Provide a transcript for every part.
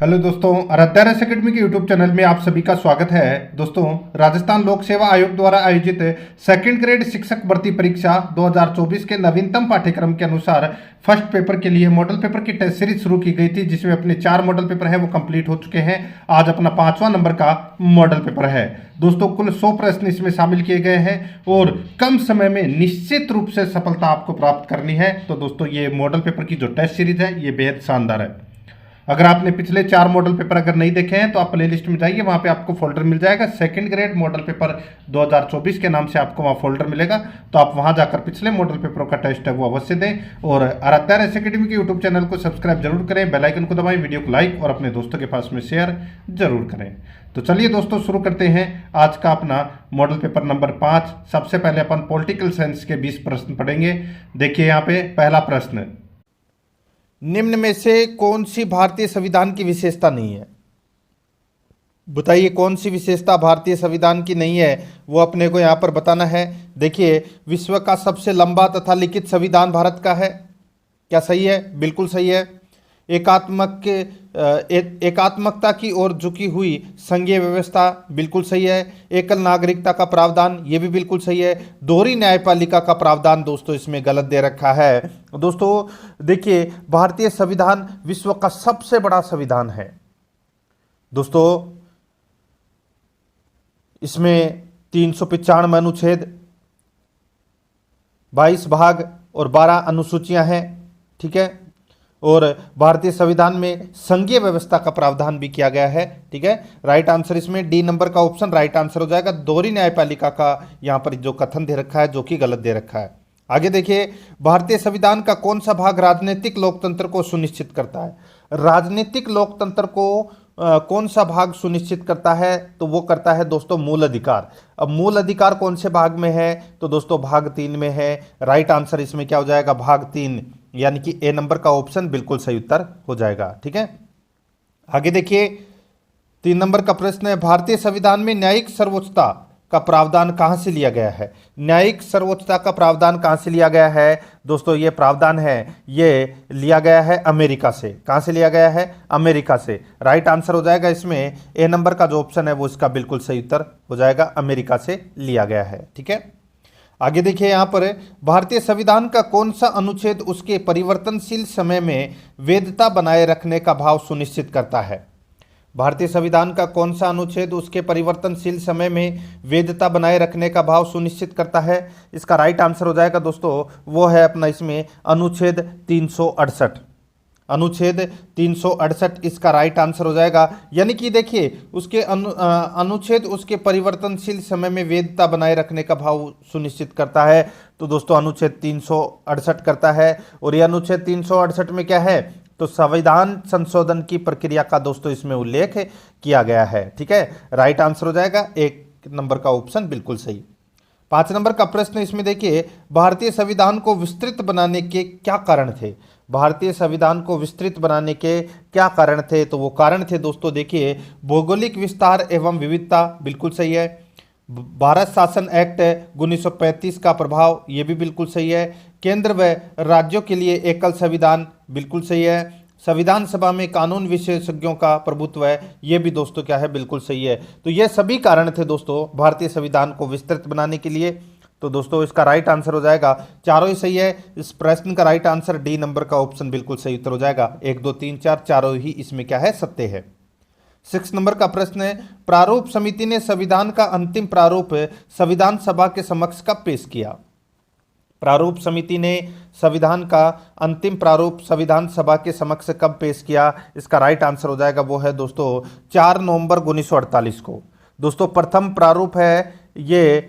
Hello दोस्तों, Aaradhya race academy के YouTube channel में आप सभी का स्वागत है। दोस्तों, राजस्थान लोक सेवा आयोग द्वारा आयोजित सेकंड ग्रेड शिक्षक भर्ती परीक्षा 2024 के नवीनतम पाठ्यक्रम के अनुसार फर्स्ट पेपर के लिए मॉडल पेपर की टेस्ट सीरीज शुरू की गई थी, जिसमें अपने 4 मॉडल पेपर है वो कंप्लीट हो चुके हैं। आज अपना 5वां नंबर का मॉडल पेपर है। दोस्तों, कुल 100 प्रश्न इसमें शामिल किए गए हैं और कम समय में निश्चित रूप से सफलता आपको प्राप्त करनी है। तो दोस्तों, ये मॉडल पेपर की जो टेस्ट सीरीज है ये बेहद शानदार है। अगर आपने पिछले 4 मॉडल पेपर अगर नहीं देखे हैं तो आप प्ले लिस्ट में जाइए, वहाँ पे आपको फोल्डर मिल जाएगा सेकंड ग्रेड मॉडल पेपर 2024 के नाम से आपको वहाँ फोल्डर मिलेगा। तो आप वहाँ जाकर पिछले मॉडल पेपरों का टेस्ट है वो अवश्य दें और आराध्या रेस एकेडमी के यूट्यूब चैनल को सब्सक्राइब जरूर करें, बेल आइकन को दबाएं, वीडियो को लाइक और अपने दोस्तों के पास में शेयर जरूर करें। तो चलिए दोस्तों, शुरू करते हैं आज का अपना मॉडल पेपर नंबर 5। सबसे पहले अपन पॉलिटिकल साइंस के 20 प्रश्न पढ़ेंगे। देखिए यहाँ पे पहला प्रश्न, निम्न में से कौन सी भारतीय संविधान की विशेषता नहीं है? बताइए कौन सी विशेषता भारतीय संविधान की नहीं है, वो अपने को यहाँ पर बताना है। देखिए, विश्व का सबसे लंबा तथा लिखित संविधान भारत का है। क्या सही है? बिल्कुल सही है। एकात्मकता की ओर झुकी हुई संघीय व्यवस्था, बिल्कुल सही है। एकल नागरिकता का प्रावधान, ये भी बिल्कुल सही है। दोहरी न्यायपालिका का प्रावधान दोस्तों इसमें गलत दे रखा है। दोस्तों देखिए, भारतीय संविधान विश्व का सबसे बड़ा संविधान है। दोस्तों इसमें 395 अनुच्छेद, 22 भाग और 12 अनुसूचियां हैं। ठीक है, और भारतीय संविधान में संघीय व्यवस्था का प्रावधान भी किया गया है। ठीक है, राइट आंसर इसमें डी नंबर का ऑप्शन राइट आंसर हो जाएगा। दोहरी न्यायपालिका का यहां पर जो कथन दे रखा है जो कि गलत दे रखा है। आगे देखिए, भारतीय संविधान का कौन सा भाग राजनीतिक लोकतंत्र को सुनिश्चित करता है? राजनीतिक लोकतंत्र को कौन सा भाग सुनिश्चित करता है? तो वो करता है दोस्तों मूल अधिकार। अब मूल अधिकार कौन से भाग में है? तो दोस्तों भाग 3 में है। राइट आंसर इसमें क्या हो जाएगा? भाग 3, यानी कि ए नंबर का ऑप्शन बिल्कुल सही उत्तर हो जाएगा। ठीक है, आगे देखिए 3 नंबर का प्रश्न है, भारतीय संविधान में न्यायिक सर्वोच्चता का प्रावधान कहां से लिया गया है? न्यायिक सर्वोच्चता का प्रावधान कहां से लिया गया है? दोस्तों ये प्रावधान है ये लिया गया है अमेरिका से। कहां से लिया गया है? अमेरिका से। राइट आंसर हो जाएगा इसमें ए नंबर का जो ऑप्शन है वो इसका बिल्कुल सही उत्तर हो जाएगा, अमेरिका से लिया गया है। ठीक है, आगे देखिए यहाँ पर भारतीय संविधान का कौन सा अनुच्छेद उसके परिवर्तनशील समय में वैधता बनाए रखने का भाव सुनिश्चित करता है? भारतीय संविधान का कौन सा अनुच्छेद उसके परिवर्तनशील समय में वैधता बनाए रखने का भाव सुनिश्चित करता है? इसका राइट आंसर हो जाएगा दोस्तों वो है अपना इसमें अनुच्छेद 368। अनुच्छेद 368 इसका राइट आंसर हो जाएगा। यानी कि देखिए उसके अनुच्छेद उसके परिवर्तनशील समय में वैधता बनाए रखने का भाव सुनिश्चित करता है। तो दोस्तों अनुच्छेद 368 करता है। और ये अनुच्छेद 368 में क्या है? तो संविधान संशोधन की प्रक्रिया का दोस्तों इसमें उल्लेख किया गया है। ठीक है, राइट आंसर हो जाएगा 1 नंबर का ऑप्शन बिल्कुल सही। 5 नंबर का प्रश्न इसमें देखिए, भारतीय संविधान को विस्तृत बनाने के क्या कारण थे? भारतीय संविधान को विस्तृत बनाने के क्या कारण थे? तो वो कारण थे दोस्तों देखिए, भौगोलिक विस्तार एवं विविधता, बिल्कुल सही है। भारत शासन एक्ट 1935 का प्रभाव, ये भी बिल्कुल सही है। केंद्र व राज्यों के लिए एकल संविधान, बिल्कुल सही है। संविधान सभा में कानून विशेषज्ञों का प्रभुत्व है, ये भी दोस्तों क्या है? बिल्कुल सही है। तो ये सभी कारण थे दोस्तों भारतीय संविधान को विस्तृत बनाने के लिए। तो दोस्तों इसका राइट आंसर हो जाएगा, चारों ही सही है। इस प्रश्न का राइट आंसर डी नंबर का ऑप्शन बिल्कुल सही उत्तर हो जाएगा। 1 2 3 4 चारों ही इसमें क्या है? सत्य है। 6 नंबर का प्रश्न है, प्रारूप समिति ने संविधान का अंतिम प्रारूप संविधान सभा के समक्ष कब पेश किया? प्रारूप समिति ने संविधान का अंतिम प्रारूप संविधान सभा के समक्ष कब पेश किया? इसका राइट आंसर हो जाएगा वो है दोस्तों 4 नवंबर 1948 को। दोस्तों प्रथम प्रारूप है ये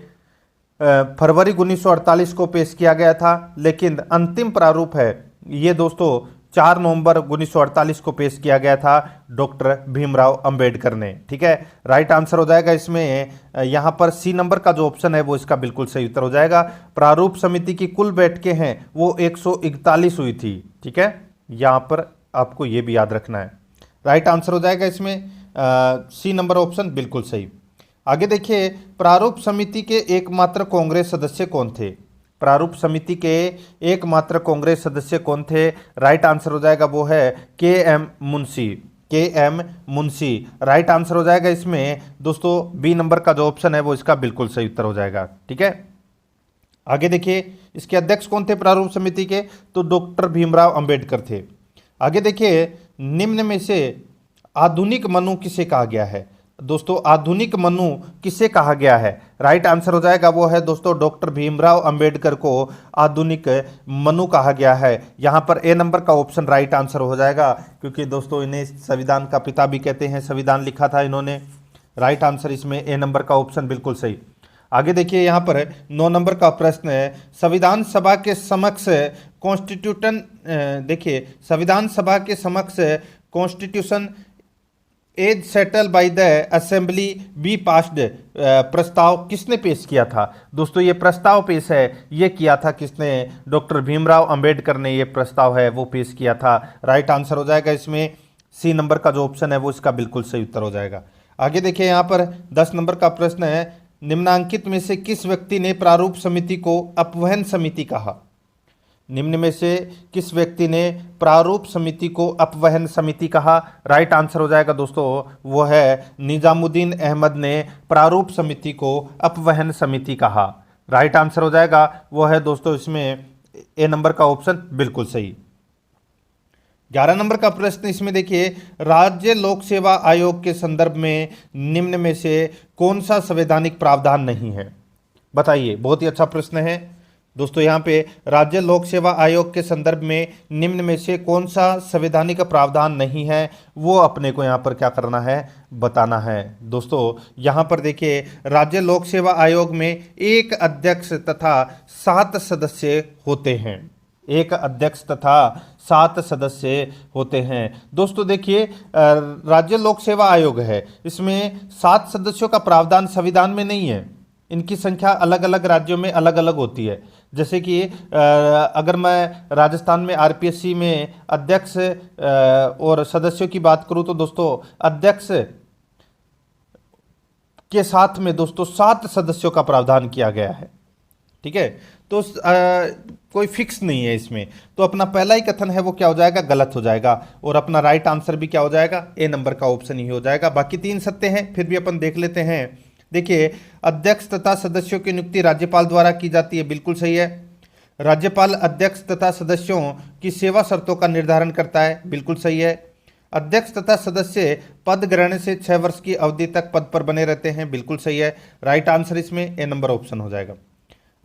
फरवरी 1948 को पेश किया गया था, लेकिन अंतिम प्रारूप है ये दोस्तों 4 नवंबर 1948 को पेश किया गया था डॉक्टर भीमराव अंबेडकर ने। ठीक है, राइट आंसर हो जाएगा इसमें यहाँ पर सी नंबर का जो ऑप्शन है वो इसका बिल्कुल सही उत्तर हो जाएगा। प्रारूप समिति की कुल बैठकें हैं वो 141 हुई थी। ठीक है, यहाँ पर आपको ये भी याद रखना है। राइट आंसर हो जाएगा इसमें सी नंबर ऑप्शन बिल्कुल सही। आगे देखिए, प्रारूप समिति के एकमात्र कांग्रेस सदस्य कौन थे? प्रारूप समिति के एकमात्र कांग्रेस सदस्य कौन थे? राइट आंसर हो जाएगा वो है के M Munshi. KM Munshi. Right answer हो जाएगा इसमें दोस्तों बी नंबर का जो ऑप्शन है वो इसका बिल्कुल सही उत्तर हो जाएगा। ठीक है, आगे देखिए इसके अध्यक्ष कौन थे प्रारूप समिति के, तो डॉक्टर भीमराव अंबेडकर थे। आगे देखिए निम्न में से आधुनिक मनु किसे कहा गया है। दोस्तों आधुनिक मनु किसे कहा गया है, राइट आंसर हो जाएगा वो है दोस्तों डॉक्टर भीमराव अंबेडकर को आधुनिक मनु कहा गया है। यहाँ पर ए नंबर का ऑप्शन राइट आंसर हो जाएगा, क्योंकि दोस्तों इन्हें संविधान का पिता भी कहते हैं, संविधान लिखा था इन्होंने। राइट आंसर इसमें ए नंबर का ऑप्शन बिल्कुल सही। आगे देखिए यहाँ पर 9 नंबर का प्रश्न है, संविधान सभा के समक्ष कॉन्स्टिट्यूशन, देखिए संविधान सभा के समक्ष constitution as settled by the assembly be passed प्रस्ताव किसने पेश किया था। दोस्तों ये प्रस्ताव पेश है, ये किया था किसने, डॉक्टर भीमराव अंबेडकर ने ये प्रस्ताव है वो पेश किया था। राइट आंसर हो जाएगा इसमें सी नंबर का जो ऑप्शन है वो इसका बिल्कुल सही उत्तर हो जाएगा। आगे देखिए यहाँ पर 10 नंबर का प्रश्न है, निम्नांकित में से किस व्यक्ति ने प्रारूप समिति को अपवहन समिति कहा। निम्न में से किस व्यक्ति ने प्रारूप समिति को अपवहन समिति कहा। राइट आंसर हो जाएगा दोस्तों वो है निजामुद्दीन अहमद ने प्रारूप समिति को अपवहन समिति कहा। राइट आंसर हो जाएगा वो है दोस्तों इसमें ए नंबर का ऑप्शन बिल्कुल सही। 11 नंबर का प्रश्न इसमें देखिए, राज्य लोक सेवा आयोग के संदर्भ में निम्न में से कौन सा संवैधानिक प्रावधान नहीं है, बताइए। बहुत ही अच्छा प्रश्न है दोस्तों। यहाँ पे राज्य लोक सेवा आयोग के संदर्भ में निम्न में से कौन सा संवैधानिक प्रावधान नहीं है, वो अपने को यहाँ पर क्या करना है, बताना है। दोस्तों यहाँ पर देखिए राज्य लोक सेवा आयोग में एक अध्यक्ष तथा 7 सदस्य होते हैं, एक अध्यक्ष तथा 7 सदस्य होते हैं। दोस्तों देखिए राज्य लोक सेवा आयोग है, इसमें 7 सदस्यों का प्रावधान संविधान में नहीं है, इनकी संख्या अलग अलग राज्यों में अलग अलग होती है। जैसे कि अगर मैं राजस्थान में आरपीएससी में अध्यक्ष और सदस्यों की बात करूं तो दोस्तों अध्यक्ष के साथ में दोस्तों 7 सदस्यों का प्रावधान किया गया है। ठीक है, तो कोई फिक्स नहीं है इसमें, तो अपना पहला ही कथन है वो क्या हो जाएगा, गलत हो जाएगा, और अपना राइट आंसर भी क्या हो जाएगा, ए नंबर का ऑप्शन ही हो जाएगा। बाकी 3 सत्य हैं, फिर भी अपन देख लेते हैं। देखिए अध्यक्ष तथा सदस्यों की नियुक्ति राज्यपाल द्वारा की जाती है, बिल्कुल सही है। राज्यपाल अध्यक्ष तथा सदस्यों की सेवा शर्तों का निर्धारण करता है, बिल्कुल सही है। अध्यक्ष तथा सदस्य पद ग्रहण से 6 वर्ष की अवधि तक पद पर बने रहते हैं, बिल्कुल सही है। राइट आंसर इसमें ए नंबर ऑप्शन हो जाएगा।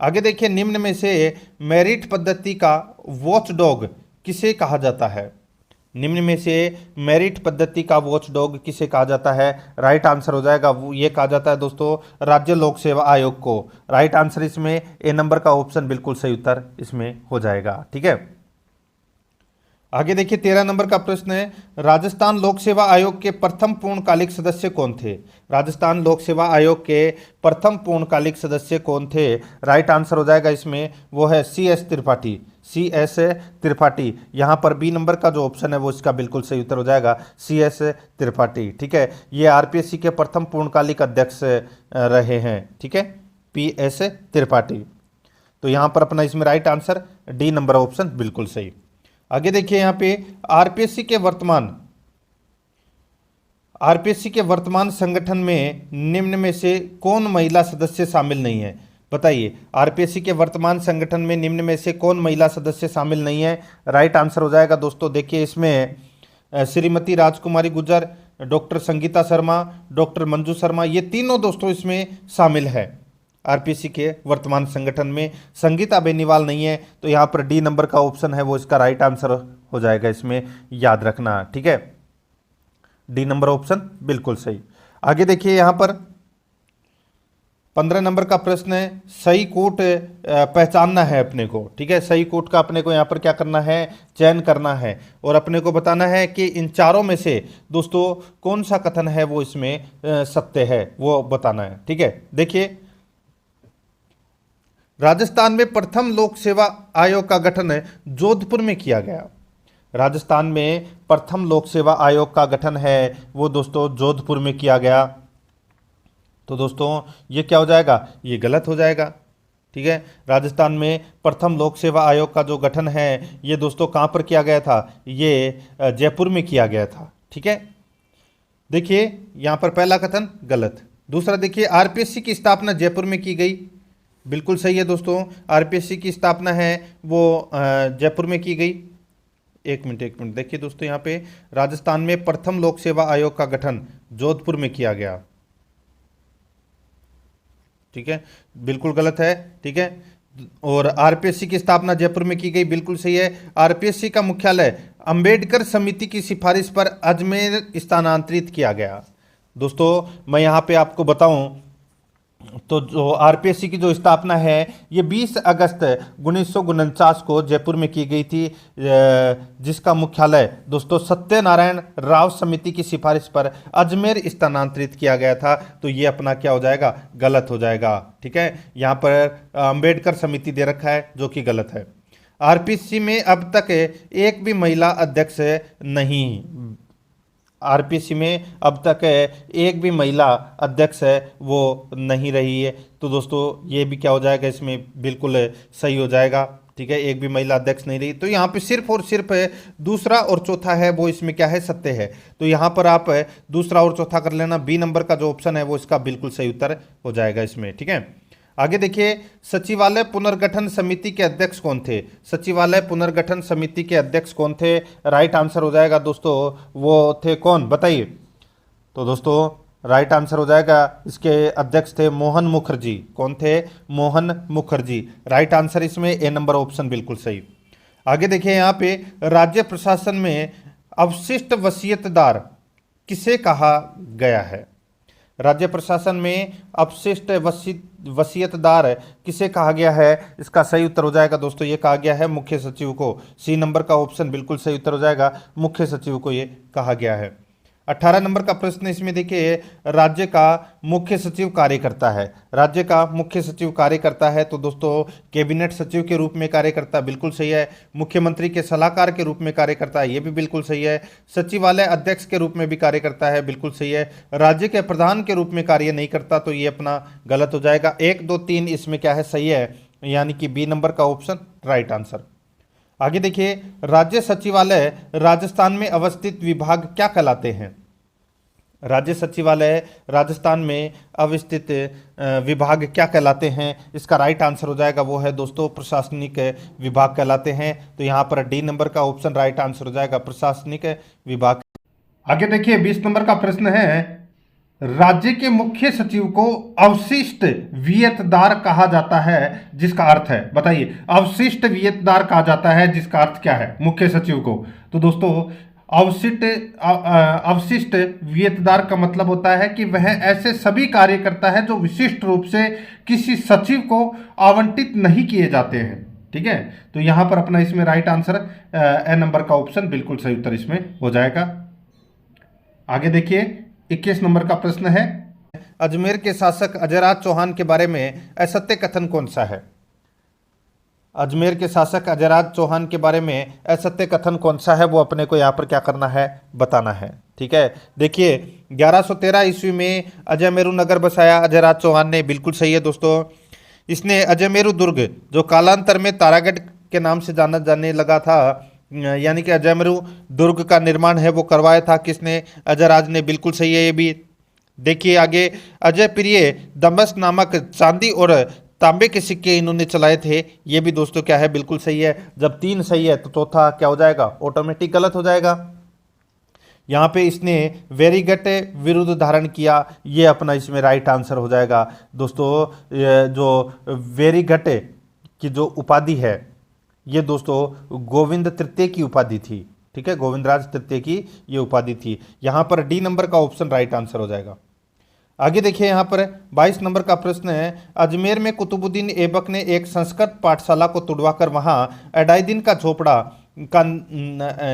आगे देखिए निम्न में से मेरिट पद्धति का वॉचडॉग किसे कहा जाता है। निम्न में से मेरिट पद्धति का वॉचडॉग किसे कहा जाता है। राइट आंसर हो जाएगा वो ये कहा जाता है दोस्तों राज्य लोक सेवा आयोग को। राइट आंसर इसमें ए नंबर का ऑप्शन बिल्कुल सही उत्तर इसमें हो जाएगा। ठीक है, आगे देखिए 13 नंबर का प्रश्न है, राजस्थान लोक सेवा आयोग के प्रथम पूर्णकालिक सदस्य कौन थे। राजस्थान लोक सेवा आयोग के प्रथम पूर्णकालिक सदस्य कौन थे। राइट आंसर हो जाएगा इसमें वो है CS त्रिपाठी, CS त्रिपाठी। यहाँ पर बी नंबर का जो ऑप्शन है वो इसका बिल्कुल सही उत्तर हो जाएगा CS त्रिपाठी। ठीक है, ये आरपीएससी के प्रथम पूर्णकालिक अध्यक्ष रहे हैं। ठीक है, PS त्रिपाठी। तो यहाँ पर अपना इसमें right answer D number option बिल्कुल सही। आगे देखिए यहाँ पे आरपीएससी के वर्तमान संगठन में निम्न में से कौन महिला सदस्य शामिल नहीं है, बताइए। आरपीएससी के वर्तमान संगठन में निम्न में से कौन महिला सदस्य शामिल नहीं है। राइट आंसर हो जाएगा दोस्तों देखिए इसमें श्रीमती राजकुमारी गुर्जर, डॉक्टर संगीता शर्मा, डॉक्टर मंजू शर्मा, ये तीनों दोस्तों इसमें शामिल है। आरपीएससी के वर्तमान संगठन में संगीता बेनीवाल नहीं है, तो यहाँ पर डी नंबर का ऑप्शन है वो इसका राइट आंसर हो जाएगा, इसमें याद रखना। ठीक है, डी नंबर ऑप्शन बिल्कुल सही। आगे देखिए यहाँ पर 15 नंबर का प्रश्न है, सही कोट पहचानना है अपने को। ठीक है, सही कोट का अपने को यहाँ पर क्या करना है, चयन करना है, और अपने को बताना है कि इन चारों में से दोस्तों कौन सा कथन है वो इसमें सत्य है, वो बताना है। ठीक है, देखिए राजस्थान में प्रथम लोक सेवा आयोग का गठन जोधपुर में किया गया। राजस्थान में प्रथम लोक सेवा आयोग का गठन है वो दोस्तों जोधपुर में किया गया। तो दोस्तों ये क्या हो जाएगा, ये गलत हो जाएगा। ठीक है, राजस्थान में प्रथम लोक सेवा आयोग का जो गठन है ये दोस्तों कहाँ पर किया गया था, ये जयपुर में किया गया था। ठीक है, देखिए यहाँ पर पहला कथन गलत। दूसरा देखिए, आरपीएससी की स्थापना जयपुर में की गई, बिल्कुल सही है दोस्तों। आरपीएससी की स्थापना है वो जयपुर में की गई। एक मिनट देखिए दोस्तों, यहाँ पे राजस्थान में प्रथम लोक सेवा आयोग का गठन जोधपुर में किया गया, ठीक है, बिल्कुल गलत है, ठीक है। और आरपीएससी की स्थापना जयपुर में की गई, बिल्कुल सही है। आरपीएससी का मुख्यालय अंबेडकर समिति की सिफारिश पर अजमेर स्थानांतरित किया गया। दोस्तों मैं यहाँ पे आपको बताऊं तो जो आरपीएससी की जो स्थापना है ये 20 अगस्त 1949 को जयपुर में की गई थी, जिसका मुख्यालय दोस्तों सत्यनारायण राव समिति की सिफारिश पर अजमेर स्थानांतरित किया गया था। तो ये अपना क्या हो जाएगा, गलत हो जाएगा, ठीक है। यहाँ पर अंबेडकर समिति दे रखा है जो कि गलत है। आरपीएससी में अब तक एक भी महिला अध्यक्ष नहीं, आरपीएससी में अब तक एक भी महिला अध्यक्ष है वो नहीं रही है। तो दोस्तों ये भी क्या हो जाएगा, इसमें बिल्कुल सही हो जाएगा, ठीक है, एक भी महिला अध्यक्ष नहीं रही। तो यहाँ पे सिर्फ और सिर्फ दूसरा और चौथा है वो इसमें क्या है, सत्य है। तो यहाँ पर आप दूसरा और चौथा कर लेना, बी नंबर का जो ऑप्शन है वो इसका बिल्कुल सही उत्तर हो जाएगा इसमें, ठीक है। आगे देखिए, सचिवालय पुनर्गठन समिति के अध्यक्ष कौन थे? सचिवालय पुनर्गठन समिति के अध्यक्ष कौन थे? राइट आंसर हो जाएगा दोस्तों, वो थे कौन, बताइए। तो दोस्तों राइट आंसर हो जाएगा, इसके अध्यक्ष थे मोहन मुखर्जी। कौन थे? मोहन मुखर्जी। राइट आंसर इसमें ए नंबर ऑप्शन बिल्कुल सही। आगे देखिए, यहाँ पे राज्य प्रशासन में अवशिष्ट वसीयतदार किसे कहा गया है? राज्य प्रशासन में अपशिष्ट वसीयतदार किसे कहा गया है? इसका सही उत्तर हो जाएगा दोस्तों, ये कहा गया है मुख्य सचिव को। सी नंबर का ऑप्शन बिल्कुल सही उत्तर हो जाएगा, मुख्य सचिव को ये कहा गया है। 18 नंबर का प्रश्न इसमें देखिए, राज्य का मुख्य सचिव कार्य करता है। राज्य का मुख्य सचिव कार्य करता है तो दोस्तों कैबिनेट सचिव के रूप में कार्य करता है, बिल्कुल सही है। मुख्यमंत्री के सलाहकार के रूप में कार्य करता है, ये भी बिल्कुल सही है। सचिवालय अध्यक्ष के रूप में भी कार्य करता है, बिल्कुल सही है। राज्य के प्रधान के रूप में कार्य नहीं करता, तो ये अपना गलत हो जाएगा। 1, 2, 3 इसमें क्या है, सही है, यानी कि बी नंबर का ऑप्शन राइट आंसर। आगे देखिए, राज्य सचिवालय राजस्थान में अवस्थित विभाग क्या कहलाते हैं? राज्य सचिवालय राजस्थान में अवस्थित विभाग क्या कहलाते हैं? इसका राइट आंसर हो जाएगा वो है दोस्तों प्रशासनिक विभाग कहलाते हैं। तो यहाँ पर डी नंबर का ऑप्शन राइट आंसर हो जाएगा, प्रशासनिक विभाग। आगे देखिए, 20 नंबर का प्रश्न है, राज्य के मुख्य सचिव को अवशिष्ट वियतदार कहा जाता है, जिसका अर्थ है, बताइए। अवशिष्ट वियतदार कहा जाता है जिसका अर्थ क्या है मुख्य सचिव को? तो दोस्तों अवशिष्ट वियतदार का मतलब होता है कि वह ऐसे सभी कार्य करता है जो विशिष्ट रूप से किसी सचिव को आवंटित नहीं किए जाते हैं, ठीक है। तो यहां पर अपना इसमें राइट आंसर ए नंबर का ऑप्शन बिल्कुल सही उत्तर इसमें हो जाएगा। आगे देखिए, 21 नंबर का प्रश्न है, अजमेर के शासक अजयराज चौहान के बारे में असत्य कथन कौन सा है? अजमेर के शासक अजयराज चौहान के बारे में असत्य कथन कौन सा है, वो अपने को यहाँ पर क्या करना है, बताना है, ठीक है। देखिए, 1113 ईस्वी में अजयमेरू नगर बसाया अजयराज चौहान ने, बिल्कुल सही है दोस्तों। इसने अजयमेरू दुर्ग, जो कालांतर में तारागढ़ के नाम से जाना जाने लगा था, यानी कि अजयमेरू दुर्ग का निर्माण है वो करवाया था किसने? अजयराज ने, बिल्कुल सही है ये भी। देखिए आगे, अजय प्रिय दमस नामक चांदी और तांबे के सिक्के इन्होंने चलाए थे, ये भी दोस्तों क्या है, बिल्कुल सही है। जब 3 सही है तो चौथा क्या हो जाएगा, ऑटोमेटिक गलत हो जाएगा। यहाँ पे इसने वेरीगट विरुद्ध धारण किया, ये अपना इसमें राइट आंसर हो जाएगा दोस्तों। जो वेरीगट की जो उपाधि है ये दोस्तों गोविंद तृतीय की उपाधि थी, ठीक है, गोविंदराज तृतीय की ये उपाधि थी। यहाँ पर डी नंबर का ऑप्शन राइट आंसर हो जाएगा। आगे देखिए, यहाँ पर 22 नंबर का प्रश्न है, अजमेर में कुतुबुद्दीन ऐबक ने एक संस्कृत पाठशाला को तुड़वाकर वहाँ एडाइदिन का झोपड़ा का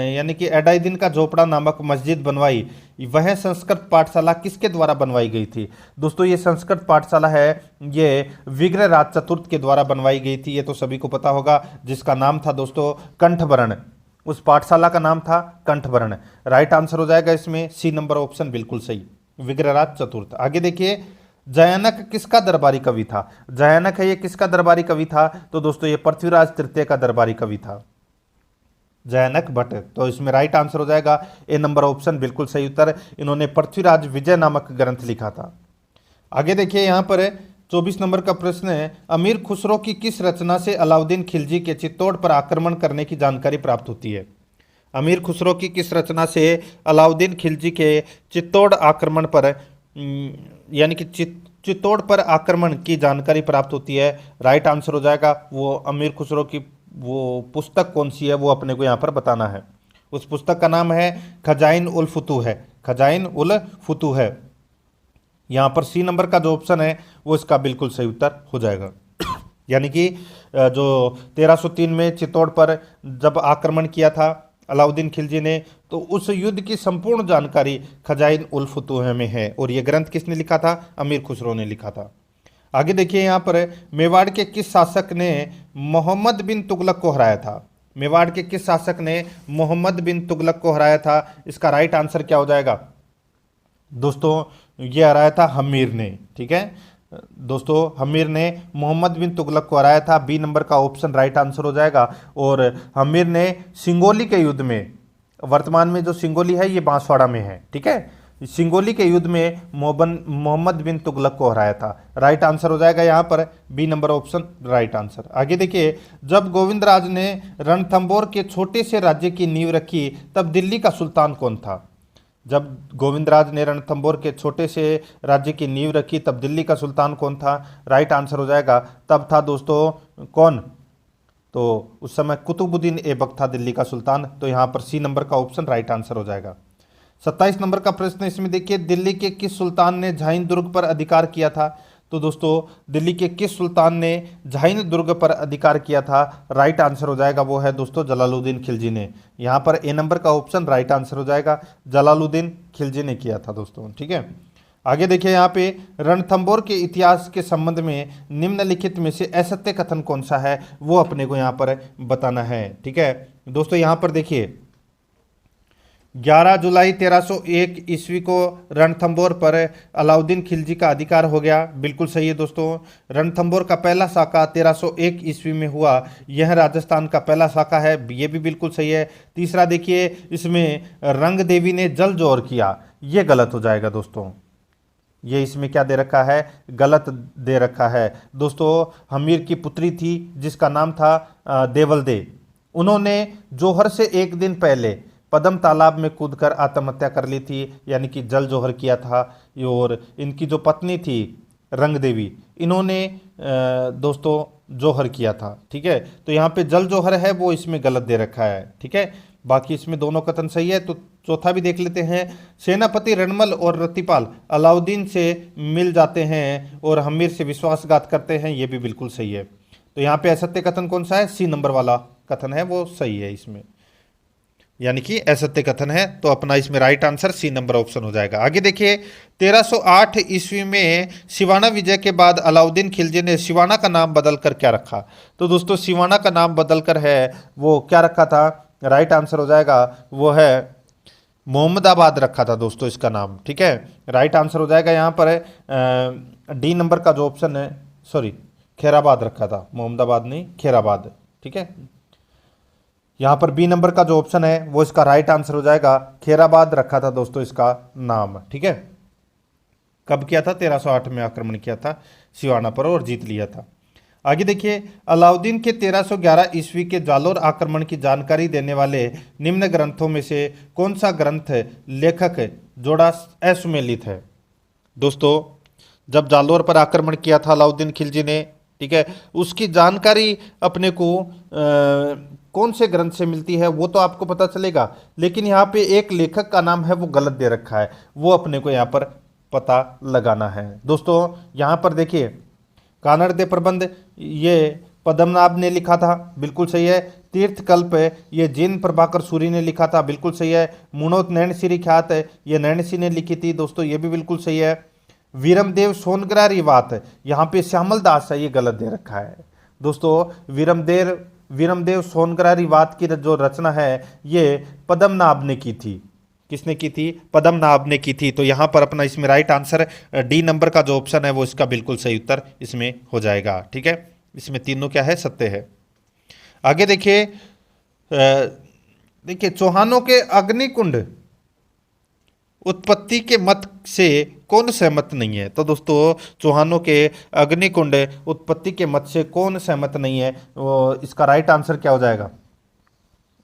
यानी कि एडाइदिन का झोपड़ा नामक मस्जिद बनवाई। वह संस्कृत पाठशाला किसके द्वारा बनवाई गई थी? दोस्तों ये संस्कृत पाठशाला है ये विग्रहराज चतुर्थ के द्वारा बनवाई गई थी, ये तो सभी को पता होगा, जिसका नाम था दोस्तों कंठभरण। उस पाठशाला का नाम था कंठभरण। राइट आंसर हो जाएगा इसमें सी नंबर ऑप्शन बिल्कुल सही, विग्रहराज चतुर्थ। आगे देखिए, जयानक किसका दरबारी कवि था? जयानक है ये किसका दरबारी कवि था? तो दोस्तों ये पृथ्वीराज तृतीय का दरबारी कवि था। जैनक भट्ट। तो इसमें राइट आंसर हो जाएगा ए नंबर ऑप्शन, बिल्कुल सही उत्तर। इन्होंने पृथ्वीराज विजय नामक ग्रंथ लिखा था। आगे देखिए यहाँ पर 24 नंबर का प्रश्न है, अमीर खुसरो की किस रचना से अलाउद्दीन खिलजी के चित्तौड़ पर आक्रमण करने की जानकारी प्राप्त होती है? अमीर खुसरो की किस रचना से अलाउद्दीन खिलजी के चित्तौड़ आक्रमण पर यानी कि चित्तौड़ पर आक्रमण की जानकारी प्राप्त होती है? राइट आंसर हो जाएगा वो अमीर खुसरो की वो पुस्तक कौन सी है, वो अपने को यहाँ पर बताना है। उस पुस्तक का नाम है खजाइन उल फुतूह है, खजाइन उल फुतूह है। यहाँ पर सी नंबर का जो ऑप्शन है वो इसका बिल्कुल सही उत्तर हो जाएगा। यानी कि जो 1303 में चित्तौड़ पर जब आक्रमण किया था अलाउद्दीन खिलजी ने, तो उस युद्ध की संपूर्ण जानकारी खजाइन उल फुतूह में है। और ये ग्रंथ किसने लिखा था? अमीर खुसरो ने लिखा था। आगे देखिए यहाँ पर मेवाड़ के किस शासक ने मोहम्मद बिन तुगलक को हराया था? मेवाड़ के किस शासक ने मोहम्मद बिन तुगलक को हराया था? इसका राइट आंसर क्या हो जाएगा दोस्तों? ये हराया था हमीर ने। ठीक है दोस्तों, हमीर ने मोहम्मद बिन तुगलक को हराया था। बी नंबर का ऑप्शन राइट आंसर हो जाएगा। और हमीर ने सिंगोली के युद्ध में, वर्तमान में जो सिंगोली है ये बांसवाड़ा में है, ठीक है, सिंगोली के युद्ध में मोहम्मद बिन तुगलक को हराया था। राइट आंसर हो जाएगा यहाँ पर B number option right answer. आगे देखिए, जब गोविंदराज ने रणथंबोर के छोटे से राज्य की नींव रखी तब दिल्ली का सुल्तान कौन था? जब गोविंदराज ने रणथंबोर के छोटे से राज्य की नींव रखी तब दिल्ली का सुल्तान कौन था? राइट आंसर हो जाएगा तब था दोस्तों कौन? तो उस समय कुतुबुद्दीन ऐबक था दिल्ली का सुल्तान। तो यहाँ पर सी नंबर का ऑप्शन राइट आंसर हो जाएगा। 27 नंबर का प्रश्न इसमें देखिए, दिल्ली के किस सुल्तान ने झाइन दुर्ग पर अधिकार किया था? तो दोस्तों दिल्ली के किस सुल्तान ने झाइन दुर्ग पर अधिकार किया था? राइट आंसर हो जाएगा वो है दोस्तों जलालुद्दीन खिलजी ने। यहाँ पर ए नंबर का ऑप्शन राइट आंसर हो जाएगा, जलालुद्दीन खिलजी ने किया था दोस्तों। ठीक है, आगे देखिए यहाँ पे रणथंबोर के इतिहास के संबंध में निम्नलिखित में से असत्य कथन कौन सा है, वो अपने को यहाँ पर बताना है। ठीक है दोस्तों, यहाँ पर देखिए 11 जुलाई 1301 ईस्वी को रणथंबोर पर अलाउद्दीन खिलजी का अधिकार हो गया। बिल्कुल सही है दोस्तों। रणथंबोर का पहला साका 1301 ईस्वी में हुआ, यह राजस्थान का पहला साका है, ये भी बिल्कुल सही है। तीसरा देखिए, इसमें रंग देवी ने जल जोहर किया, ये गलत हो जाएगा दोस्तों। ये इसमें क्या दे रखा है? गलत दे रखा है दोस्तों। हमीर की पुत्री थी जिसका नाम था देवल। उन्होंने जोहर से एक दिन पहले पद्म तालाब में कूदकर आत्महत्या कर ली थी, यानी कि जल जोहर किया था। और इनकी जो पत्नी थी रंग देवी, इन्होंने दोस्तों जोहर किया था। ठीक है, तो यहाँ पे जल जोहर है वो इसमें गलत दे रखा है। ठीक है, बाकी इसमें दोनों कथन सही है। तो चौथा भी देख लेते हैं, सेनापति रणमल और रतिपाल अलाउद्दीन से मिल जाते हैं और हमीर से विश्वासघात करते हैं, ये भी बिल्कुल सही है। तो यहाँ पे असत्य कथन कौन सा है? सी नंबर वाला कथन है वो सही है इसमें, यानी कि असत्य कथन है। तो अपना इसमें right answer C number option हो जाएगा। आगे देखिए, 1308 ईस्वी में सिवाना विजय के बाद अलाउद्दीन खिलजी ने सिवाना का नाम बदलकर क्या रखा? तो दोस्तों सिवाना का नाम बदलकर है वो क्या रखा था? राइट आंसर हो जाएगा वो है मोहम्मदाबाद रखा था दोस्तों इसका नाम। ठीक है, राइट आंसर हो जाएगा यहाँ पर डी नंबर का जो ऑप्शन है, सॉरी खैराबाद रखा था, मोहम्मदाबाद नहीं खैराबाद। ठीक है, यहाँ पर बी नंबर का जो ऑप्शन है वो इसका राइट आंसर हो जाएगा, खैराबाद रखा था दोस्तों इसका नाम। ठीक है, कब किया था? 1308 में आक्रमण किया था सिवाना पर और जीत लिया था। आगे देखिए, अलाउद्दीन के 1311 ईस्वी के जालोर आक्रमण की जानकारी देने वाले निम्न ग्रंथों में से कौन सा ग्रंथ लेखक जोड़ा असुमेलित है? दोस्तों जब जालोर पर आक्रमण किया था अलाउद्दीन खिलजी ने, ठीक है, उसकी जानकारी अपने को कौन से ग्रंथ से मिलती है वो तो आपको पता चलेगा, लेकिन यहाँ पे एक लेखक का नाम है वो गलत दे रखा है, वो अपने को यहाँ पर पता लगाना है। दोस्तों यहाँ पर देखिए, कानड़ दे प्रबंध ये पद्मनाभ ने लिखा था, बिल्कुल सही है। तीर्थकल्प ये जिन प्रभाकर सूरी ने लिखा था, बिल्कुल सही है। मुनोत नैणसी ख्यात ये नैणसी ने लिखी थी दोस्तों, ये भी बिल्कुल सही है। वीरमदेव सोनग्रा रिवात यहाँ पे श्यामल दास है, ये गलत दे रखा है दोस्तों। वीरमदेव सोनग्रा रिवात की जो रचना है ये पद्मनाभ ने की थी। किसने की थी? पद्मनाभ ने की थी। तो यहाँ पर अपना इसमें राइट आंसर डी नंबर का जो ऑप्शन है वो इसका बिल्कुल सही उत्तर इसमें हो जाएगा। ठीक है, इसमें तीनों क्या है? सत्य है। आगे देखिए, देखिए चौहानों के अग्निकुंड उत्पत्ति के मत से कौन सहमत नहीं है? तो दोस्तों चौहानों के अग्निकुंड उत्पत्ति के मत से कौन सहमत नहीं है? इसका राइट आंसर क्या हो जाएगा?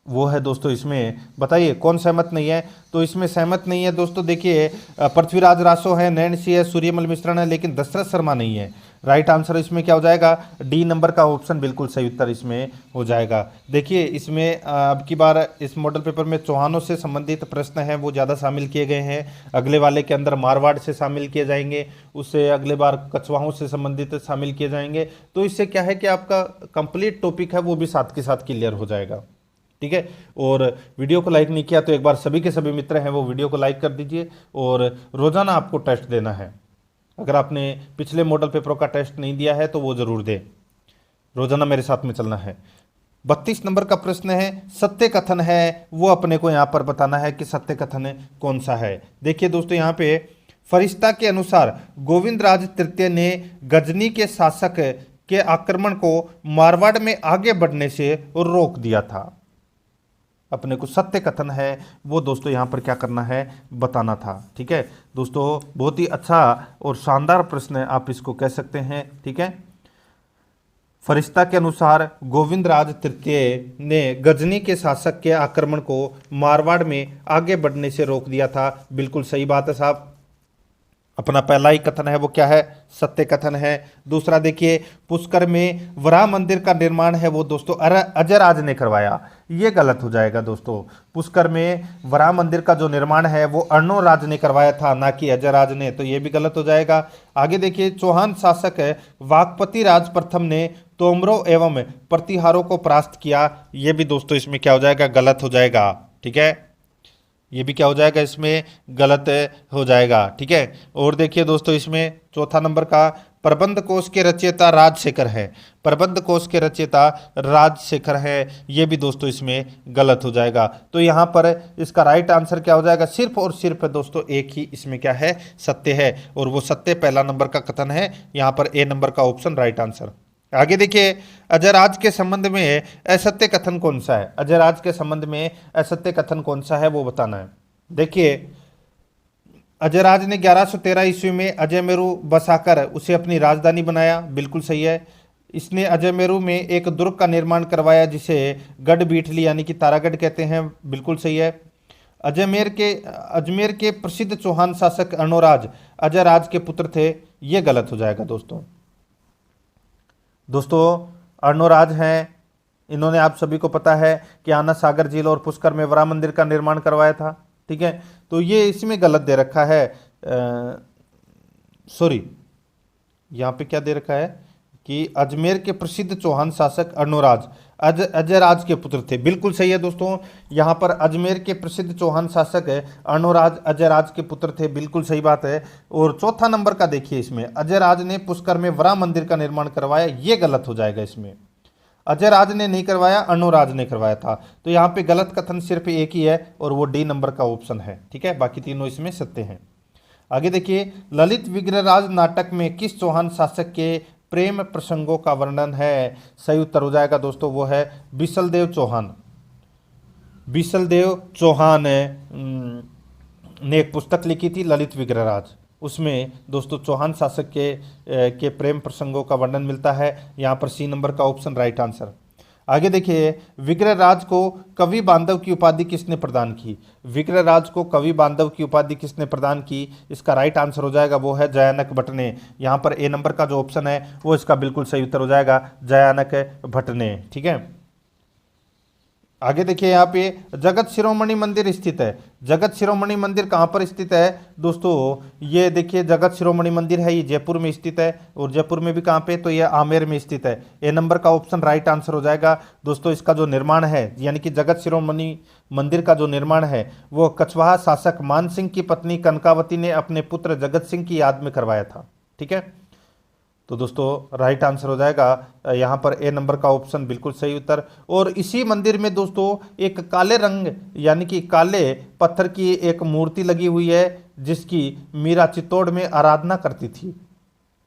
वो है दोस्तों, इसमें बताइए कौन सहमत नहीं है? तो इसमें सहमत नहीं है दोस्तों, देखिए पृथ्वीराज रासो है, नैन्सी है, सूर्यमल मिश्रण है, लेकिन दशरथ शर्मा नहीं है। राइट आंसर इसमें क्या हो जाएगा? डी नंबर का ऑप्शन बिल्कुल सही उत्तर इसमें हो जाएगा। देखिए इसमें अब की बार इस मॉडल पेपर में चौहानों से संबंधित प्रश्न हैं वो ज़्यादा शामिल किए गए हैं। अगले वाले के अंदर मारवाड़ से शामिल किए जाएंगे, उससे अगले बार कछवाहों से संबंधित शामिल किए जाएंगे। तो इससे क्या है कि आपका कंप्लीट टॉपिक है वो भी साथ के साथ क्लियर हो जाएगा। ठीक है, और वीडियो को लाइक नहीं किया तो एक बार सभी के सभी मित्र हैं वो वीडियो को लाइक कर दीजिए। और रोजाना आपको टेस्ट देना है, अगर आपने पिछले मॉडल पेपरों का टेस्ट नहीं दिया है तो वो जरूर दें। रोजाना मेरे साथ में चलना है। 32 नंबर का प्रश्न है, सत्य कथन है वो अपने को यहाँ पर बताना है कि सत्य कथन कौन सा है। देखिए दोस्तों यहाँ पे फरिश्ता के अनुसार गोविंद राज तृतीय ने गजनी के शासक के आक्रमण को मारवाड़ में आगे बढ़ने से रोक दिया था। अपने को सत्य कथन है वो दोस्तों यहाँ पर क्या करना है, बताना था। ठीक है दोस्तों, बहुत ही अच्छा और शानदार प्रश्न है, आप इसको कह सकते हैं। ठीक है, फरिश्ता के अनुसार गोविंद राज तृतीय ने गजनी के शासक के आक्रमण को मारवाड़ में आगे बढ़ने से रोक दिया था। बिल्कुल सही बात है साहब। अपना पहला ही कथन है वो क्या है? सत्य कथन है। दूसरा देखिए, पुष्कर में वराह मंदिर का निर्माण है वो दोस्तों अजयराज ने करवाया। ये गलत हो जाएगा दोस्तों। पुष्कर में वराह मंदिर का जो निर्माण है वो अर्णोराज ने करवाया था, ना कि अजयराज ने, तो ये भी गलत हो जाएगा। आगे देखिए, चौहान शासक वाकपति राज प्रथम ने तोमरों एवं प्रतिहारों को परास्त किया। ये भी दोस्तों इसमें क्या हो जाएगा? गलत हो जाएगा। ठीक है, ये भी क्या हो जाएगा? इसमें गलत हो जाएगा। ठीक है, और देखिए दोस्तों इसमें चौथा नंबर का प्रबंध कोश के रचयिता राजशेखर है। प्रबंध कोश के रचयिता राजशेखर है, ये भी दोस्तों इसमें गलत हो जाएगा। तो यहाँ पर इसका राइट आंसर क्या हो जाएगा? सिर्फ और सिर्फ दोस्तों एक ही इसमें क्या है? सत्य है, और वो सत्य पहला नंबर का कथन है। यहाँ पर ए नंबर का ऑप्शन राइट आंसर। आगे देखिए, अजयराज के संबंध में असत्य कथन कौन सा है? अजयराज के संबंध में असत्य कथन कौन सा है वो बताना है। देखिए, अजयराज ने 1113 ईस्वी में अजयमेरु बसाकर उसे अपनी राजधानी बनाया। बिल्कुल सही है। इसने अजयमेरु में एक दुर्ग का निर्माण करवाया जिसे गढ़ बीठली यानी कि तारागढ़ कहते हैं। बिल्कुल सही है। अजमेर के प्रसिद्ध चौहान शासक अर्णोराज अजयराज के पुत्र थे। ये गलत हो जाएगा दोस्तों। अर्णोराज हैं, इन्होंने आप सभी को पता है कि आना सागर झील और पुष्कर में वराह मंदिर का निर्माण करवाया था। ठीक है, तो ये इसमें गलत दे रखा है। सॉरी, यहाँ पे क्या दे रखा है कि अजमेर के प्रसिद्ध चौहान शासक अर्णोराज अजयराज के पुत्र थे। बिल्कुल सही है दोस्तों, यहाँ पर अजमेर के प्रसिद्ध चौहान शासक अर्णोराज अजयराज के पुत्र थे। बिल्कुल सही बात है। और चौथा नंबर का देखिए, इसमें अजयराज ने पुष्कर में वराह मंदिर का निर्माण करवाया। ये गलत हो जाएगा। इसमें अजयराज ने नहीं करवाया, अर्णोराज ने करवाया था। तो यहाँ पे गलत कथन सिर्फ एक ही है और वो डी नंबर का ऑप्शन है। ठीक है, बाकी तीनों इसमें सत्य हैं। आगे देखिए, ललित विग्रहराज नाटक में किस चौहान शासक के प्रेम प्रसंगों का वर्णन है? सही उत्तर हो जाएगा दोस्तों, वो है बिसलदेव चौहान। बिसलदेव चौहान ने एक पुस्तक लिखी थी ललित विग्रहराज, उसमें दोस्तों चौहान शासक के प्रेम प्रसंगों का वर्णन मिलता है। यहाँ पर सी नंबर का ऑप्शन राइट आंसर। आगे देखिए, विग्रहराज को कवि बांधव की उपाधि किसने प्रदान की? विग्रहराज को कवि बांधव की उपाधि किसने प्रदान की? इसका राइट आंसर हो जाएगा वो है जयानक भट्ट ने। यहाँ पर ए नंबर का जो ऑप्शन है वो इसका बिल्कुल सही उत्तर हो जाएगा, जयानक भट्ट ने। ठीक है, आगे देखिए, यहाँ पे जगत शिरोमणि मंदिर स्थित है। जगत शिरोमणि मंदिर कहाँ पर स्थित है दोस्तों? ये देखिए, जगत शिरोमणि मंदिर है, ये जयपुर में स्थित है। और जयपुर में भी कहाँ पे? तो ये आमेर में स्थित है। ए नंबर का ऑप्शन राइट आंसर हो जाएगा दोस्तों। इसका जो निर्माण है यानी कि जगत शिरोमणि मंदिर का जो निर्माण है वो कछवाहा शासक मान सिंह की पत्नी कनकावती ने अपने पुत्र जगत सिंह की याद में करवाया था। ठीक है, तो दोस्तों राइट आंसर हो जाएगा यहाँ पर ए नंबर का ऑप्शन बिल्कुल सही उत्तर। और इसी मंदिर में दोस्तों एक काले रंग यानी कि काले पत्थर की एक मूर्ति लगी हुई है जिसकी मीरा चित्तौड़ में आराधना करती थी।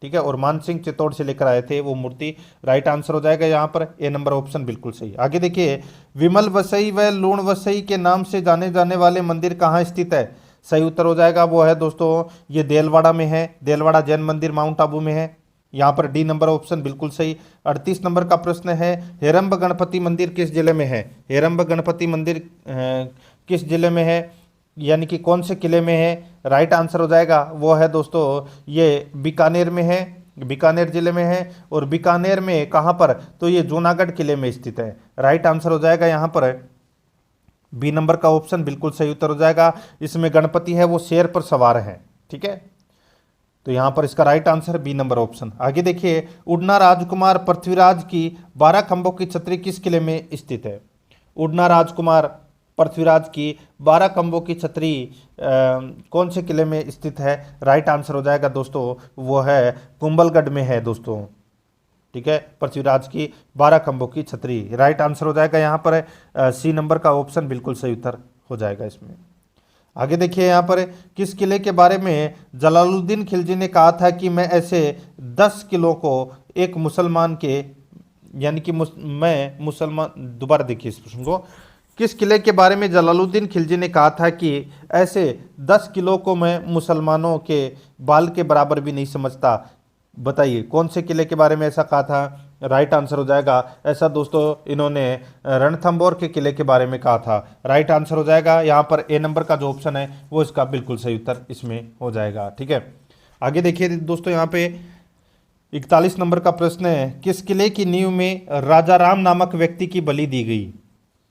ठीक है, और मान सिंह चित्तौड़ से लेकर आए थे वो मूर्ति। राइट आंसर हो जाएगा यहाँ पर ए नंबर ऑप्शन बिल्कुल सही। आगे देखिए, विमल वसई व लूण वसई के नाम से जाने जाने वाले मंदिर कहाँ स्थित है? सही उत्तर हो जाएगा वो है दोस्तों ये देलवाड़ा में है। देलवाड़ा जैन मंदिर माउंट आबू में है। यहाँ पर डी नंबर ऑप्शन बिल्कुल सही। 38 नंबर का प्रश्न है, हेरंब गणपति मंदिर किस जिले में है? हेरंब गणपति मंदिर किस जिले में है, यानी कि कौन से किले में है? राइट आंसर हो जाएगा वो है दोस्तों ये बीकानेर में है, बीकानेर जिले में है। और बीकानेर में कहाँ पर? तो ये जूनागढ़ किले में स्थित है। राइट आंसर हो जाएगा यहाँ पर बी नंबर का ऑप्शन बिल्कुल सही उत्तर हो जाएगा। इसमें गणपति है वो शेर पर सवार है, ठीक है, तो यहां पर इसका right answer B number option. आगे देखिए, उड़ना राजकुमार पृथ्वीराज की 12 खंभों की छतरी किस किले में स्थित है? उड़ना राजकुमार पृथ्वीराज की 12 खंभों की छतरी कौन से किले में स्थित है? राइट आंसर हो जाएगा दोस्तों वो है कुंभलगढ़ में है दोस्तों, ठीक है, पृथ्वीराज की 12 खंभों की छतरी। राइट आंसर हो जाएगा यहाँ पर सी नंबर का ऑप्शन बिल्कुल सही उत्तर हो जाएगा इसमें। आगे देखिए, यहाँ पर किस किले के बारे में जलालुद्दीन खिलजी ने कहा था कि मैं ऐसे 10 किलों को एक मुसलमान के, यानी कि मैं मुसलमान, दोबारा देखिए इस प्रश्न को, किस किले के बारे में जलालुद्दीन खिलजी ने कहा था कि ऐसे 10 किलो को मैं मुसलमानों के बाल के बराबर भी नहीं समझता? बताइए कौन से किले के बारे में ऐसा कहा था? राइट आंसर हो जाएगा ऐसा दोस्तों इन्होंने रणथंबोर के किले के बारे में कहा था। राइट आंसर हो जाएगा यहाँ पर ए नंबर का जो ऑप्शन है वो इसका बिल्कुल सही उत्तर इसमें हो जाएगा, ठीक है। आगे देखिए दोस्तों, यहाँ पे 41 नंबर का प्रश्न है, किस किले की नींव में राजा राम नामक व्यक्ति की बलि दी गई?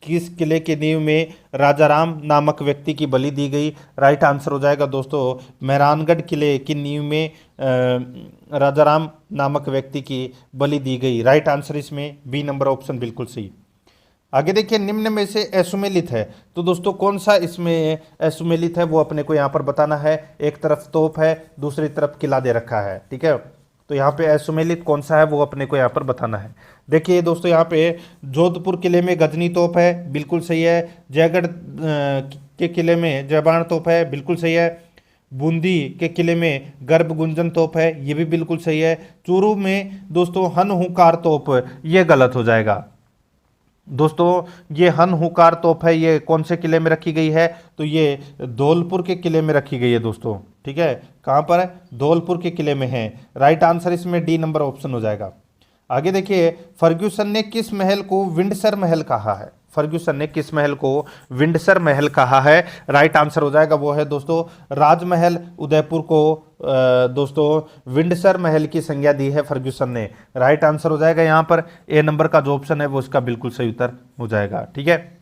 किस किले के नींव में राजा राम नामक व्यक्ति की बलि दी गई? राइट आंसर हो जाएगा दोस्तों मेहरानगढ़ किले की नींव में राजा राम नामक व्यक्ति की बलि दी गई। राइट आंसर इसमें बी नंबर ऑप्शन बिल्कुल सही। आगे देखिए, निम्न में से असुमेलित है, तो दोस्तों कौन सा इसमें असुमेलित है वो अपने को यहाँ पर बताना है। एक तरफ तोप है, दूसरी तरफ किला दे रखा है, ठीक है, तो यहाँ पे असुमेलित कौन सा है वो अपने को यहाँ पर बताना है। देखिए दोस्तों, यहाँ पे जोधपुर किले में गजनी तोप है, बिल्कुल सही है। जयगढ़ के किले में जयबाण तोप है, बिल्कुल सही है। बूंदी के किले में गर्भ गुंजन तोप है, ये भी बिल्कुल सही है। चूरू में दोस्तों हन हुंकार तोप, ये गलत हो जाएगा दोस्तों। ये हन हुंकार तोप है, ये कौन से किले में रखी गई है? तो ये धौलपुर के किले में रखी गई है दोस्तों, ठीक है, कहाँ पर है? धौलपुर के किले में है। राइट आंसर इसमें डी नंबर ऑप्शन हो जाएगा। आगे देखिए, फर्ग्यूसन ने किस महल को विंडसर महल कहा है? फर्ग्यूसन ने किस महल को विंडसर महल कहा है? राइट आंसर हो जाएगा वो है दोस्तों राजमहल उदयपुर को दोस्तों विंडसर महल की संज्ञा दी है फर्ग्यूसन ने। राइट आंसर हो जाएगा यहाँ पर ए नंबर का जो ऑप्शन है वो इसका बिल्कुल सही उत्तर हो जाएगा, ठीक है।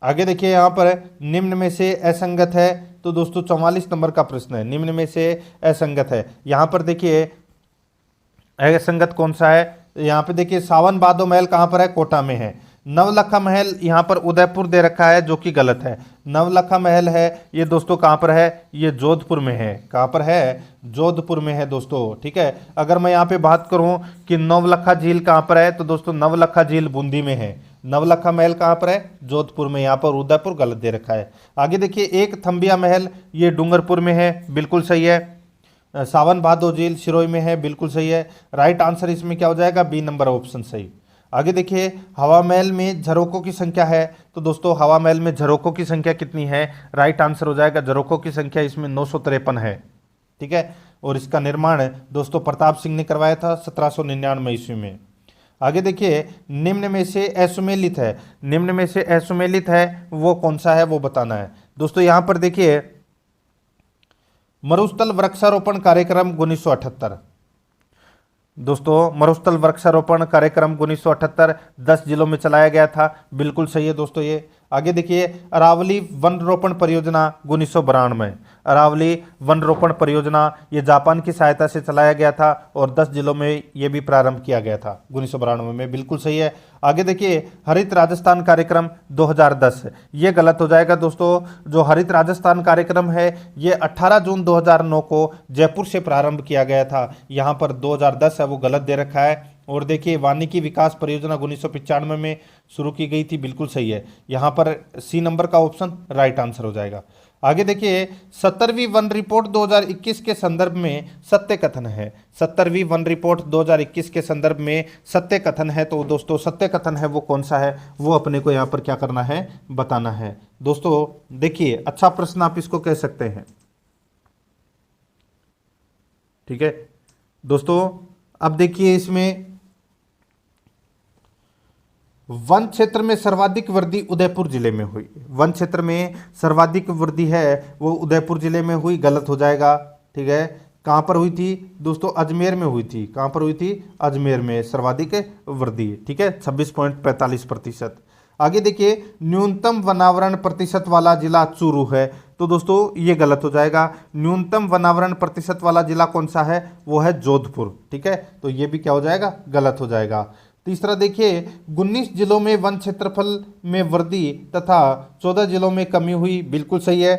आगे देखिए, यहाँ पर निम्न में से असंगत है, तो दोस्तों 44 नंबर का प्रश्न है, निम्न में से असंगत है। यहाँ पर देखिए असंगत कौन सा है? यहाँ पे देखिए, सावन बादो महल कहाँ पर है? कोटा में है। नवलखा महल यहाँ पर उदयपुर दे रखा है, जो कि गलत है। नवलखा महल है ये दोस्तों कहाँ पर है? ये जोधपुर में है। कहाँ पर है? जोधपुर में है दोस्तों, ठीक है। अगर मैं यहाँ पे बात करूँ कि नवलखा झील कहाँ पर है, तो दोस्तों नवलखा झील बूंदी में है। नवलखा महल कहाँ पर है? जोधपुर में। यहाँ पर उदयपुर गलत दे रखा है। आगे देखिए, एक थम्बिया महल ये डूंगरपुर में है, बिल्कुल सही है। सावन भादो झील सिरोही में है, बिल्कुल सही है। राइट आंसर इसमें क्या हो जाएगा? बी नंबर ऑप्शन सही। आगे देखिए, हवा महल में झरोकों की संख्या है, तो दोस्तों हवा महल में झरोकों की संख्या कितनी है? राइट आंसर हो जाएगा झरोकों की संख्या इसमें 953 है, ठीक है। और इसका निर्माण दोस्तों प्रताप सिंह ने करवाया था 1799 ईस्वी में। आगे देखिए, निम्न में से असुमेलित है, निम्न में से असुमेलित है वो कौन सा है वो बताना है दोस्तों। यहाँ पर देखिए, मरुस्थल वृक्षारोपण कार्यक्रम 1978 दोस्तों, मरुस्थल वृक्षारोपण कार्यक्रम 1978 10 जिलों में चलाया गया था, बिल्कुल सही है दोस्तों ये। आगे देखिए, अरावली वन रोपण परियोजना 1992, अरावली वन रोपण परियोजना ये जापान की सहायता से चलाया गया था और 10 जिलों में ये भी प्रारंभ किया गया था 1992 में, बिल्कुल सही है। आगे देखिए, हरित राजस्थान कार्यक्रम 2010, ये गलत हो जाएगा दोस्तों। जो हरित राजस्थान कार्यक्रम है ये 18 जून 2009 को जयपुर से प्रारंभ किया गया था, यहाँ पर 2010 है वो गलत दे रखा है। और देखिए, वानिकी विकास परियोजना 1995 में शुरू की गई थी, बिल्कुल सही है। यहाँ पर सी नंबर का ऑप्शन राइट आंसर हो जाएगा। आगे देखिए 17वीं वन रिपोर्ट 2021 के संदर्भ में सत्य कथन है। 17वीं वन रिपोर्ट 2021 के संदर्भ में सत्य कथन है। तो दोस्तों सत्य कथन है वो कौन सा है, वो अपने को यहाँ पर क्या करना है, बताना है। दोस्तों देखिए अच्छा प्रश्न आप इसको कह सकते हैं, ठीक है। दोस्तों अब देखिए इसमें वन क्षेत्र में सर्वाधिक वृद्धि उदयपुर जिले में हुई। वन क्षेत्र में सर्वाधिक वृद्धि है वो उदयपुर जिले में हुई, गलत हो जाएगा, ठीक है। कहां पर हुई थी दोस्तों, अजमेर में हुई थी। कहां पर हुई थी, अजमेर में सर्वाधिक वृद्धि, ठीक है, 26.45%। आगे देखिए न्यूनतम वनावरण प्रतिशत वाला जिला चूरू है। तो दोस्तों ये गलत हो जाएगा। न्यूनतम वनावरण प्रतिशत वाला जिला कौन सा है, वो है जोधपुर, ठीक है। तो ये भी क्या हो जाएगा, गलत हो जाएगा। तीसरा देखिए 19 जिलों में वन क्षेत्रफल में वृद्धि तथा 14 जिलों में कमी हुई, बिल्कुल सही है।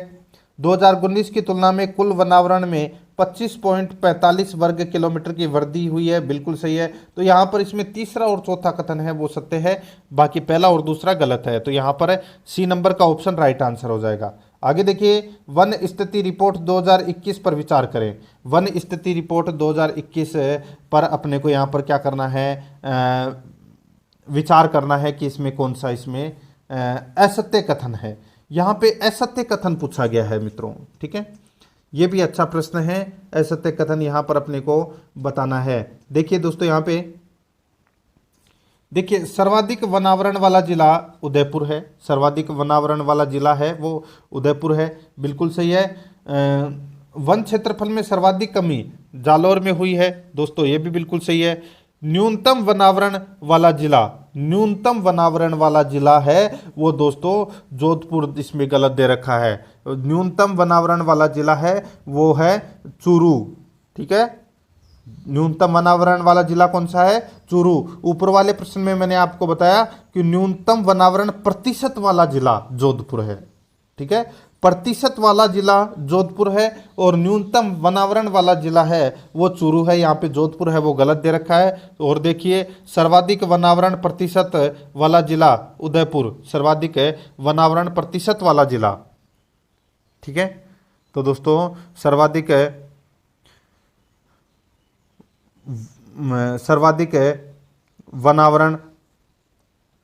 2019 की तुलना में कुल वनावरण में 25.45 वर्ग किलोमीटर की वृद्धि हुई है, बिल्कुल सही है। तो यहाँ पर इसमें तीसरा और चौथा कथन है वो सत्य है, बाकी पहला और दूसरा गलत है। तो यहाँ पर सी नंबर का ऑप्शन राइट आंसर हो जाएगा। आगे देखिए वन स्थिति रिपोर्ट 2021 पर विचार करें। वन स्थिति रिपोर्ट 2021 पर अपने को यहाँ पर क्या करना है, विचार करना है कि इसमें कौन सा इसमें असत्य कथन है। यहाँ पे असत्य कथन पूछा गया है मित्रों, ठीक है। ये भी अच्छा प्रश्न है, असत्य कथन यहाँ पर अपने को बताना है। देखिए दोस्तों यहाँ पे देखिए सर्वाधिक वनावरण वाला जिला उदयपुर है। सर्वाधिक वनावरण वाला जिला है वो उदयपुर है, बिल्कुल सही है। वन क्षेत्रफल में सर्वाधिक कमी जालौर में हुई है, दोस्तों ये भी बिल्कुल सही है। न्यूनतम वनावरण वाला जिला, न्यूनतम वनावरण वाला जिला है वो दोस्तों जोधपुर, इसमें गलत दे रखा है। न्यूनतम वनावरण वाला जिला है वो है चूरू, ठीक है। न्यूनतम वनावरण वाला जिला कौन सा है, चूरू। ऊपर वाले प्रश्न में मैंने आपको बताया कि न्यूनतम वनावरण प्रतिशत वाला जिला जोधपुर है, ठीक है। प्रतिशत वाला जिला जोधपुर है और न्यूनतम वनावरण वाला जिला है वो चूरू है। यहाँ पे जोधपुर है वो गलत दे रखा है। और देखिए सर्वाधिक वनावरण प्रतिशत वाला जिला उदयपुर, सर्वाधिक वनावरण प्रतिशत वाला जिला, ठीक है। तो दोस्तों सर्वाधिक वनावरण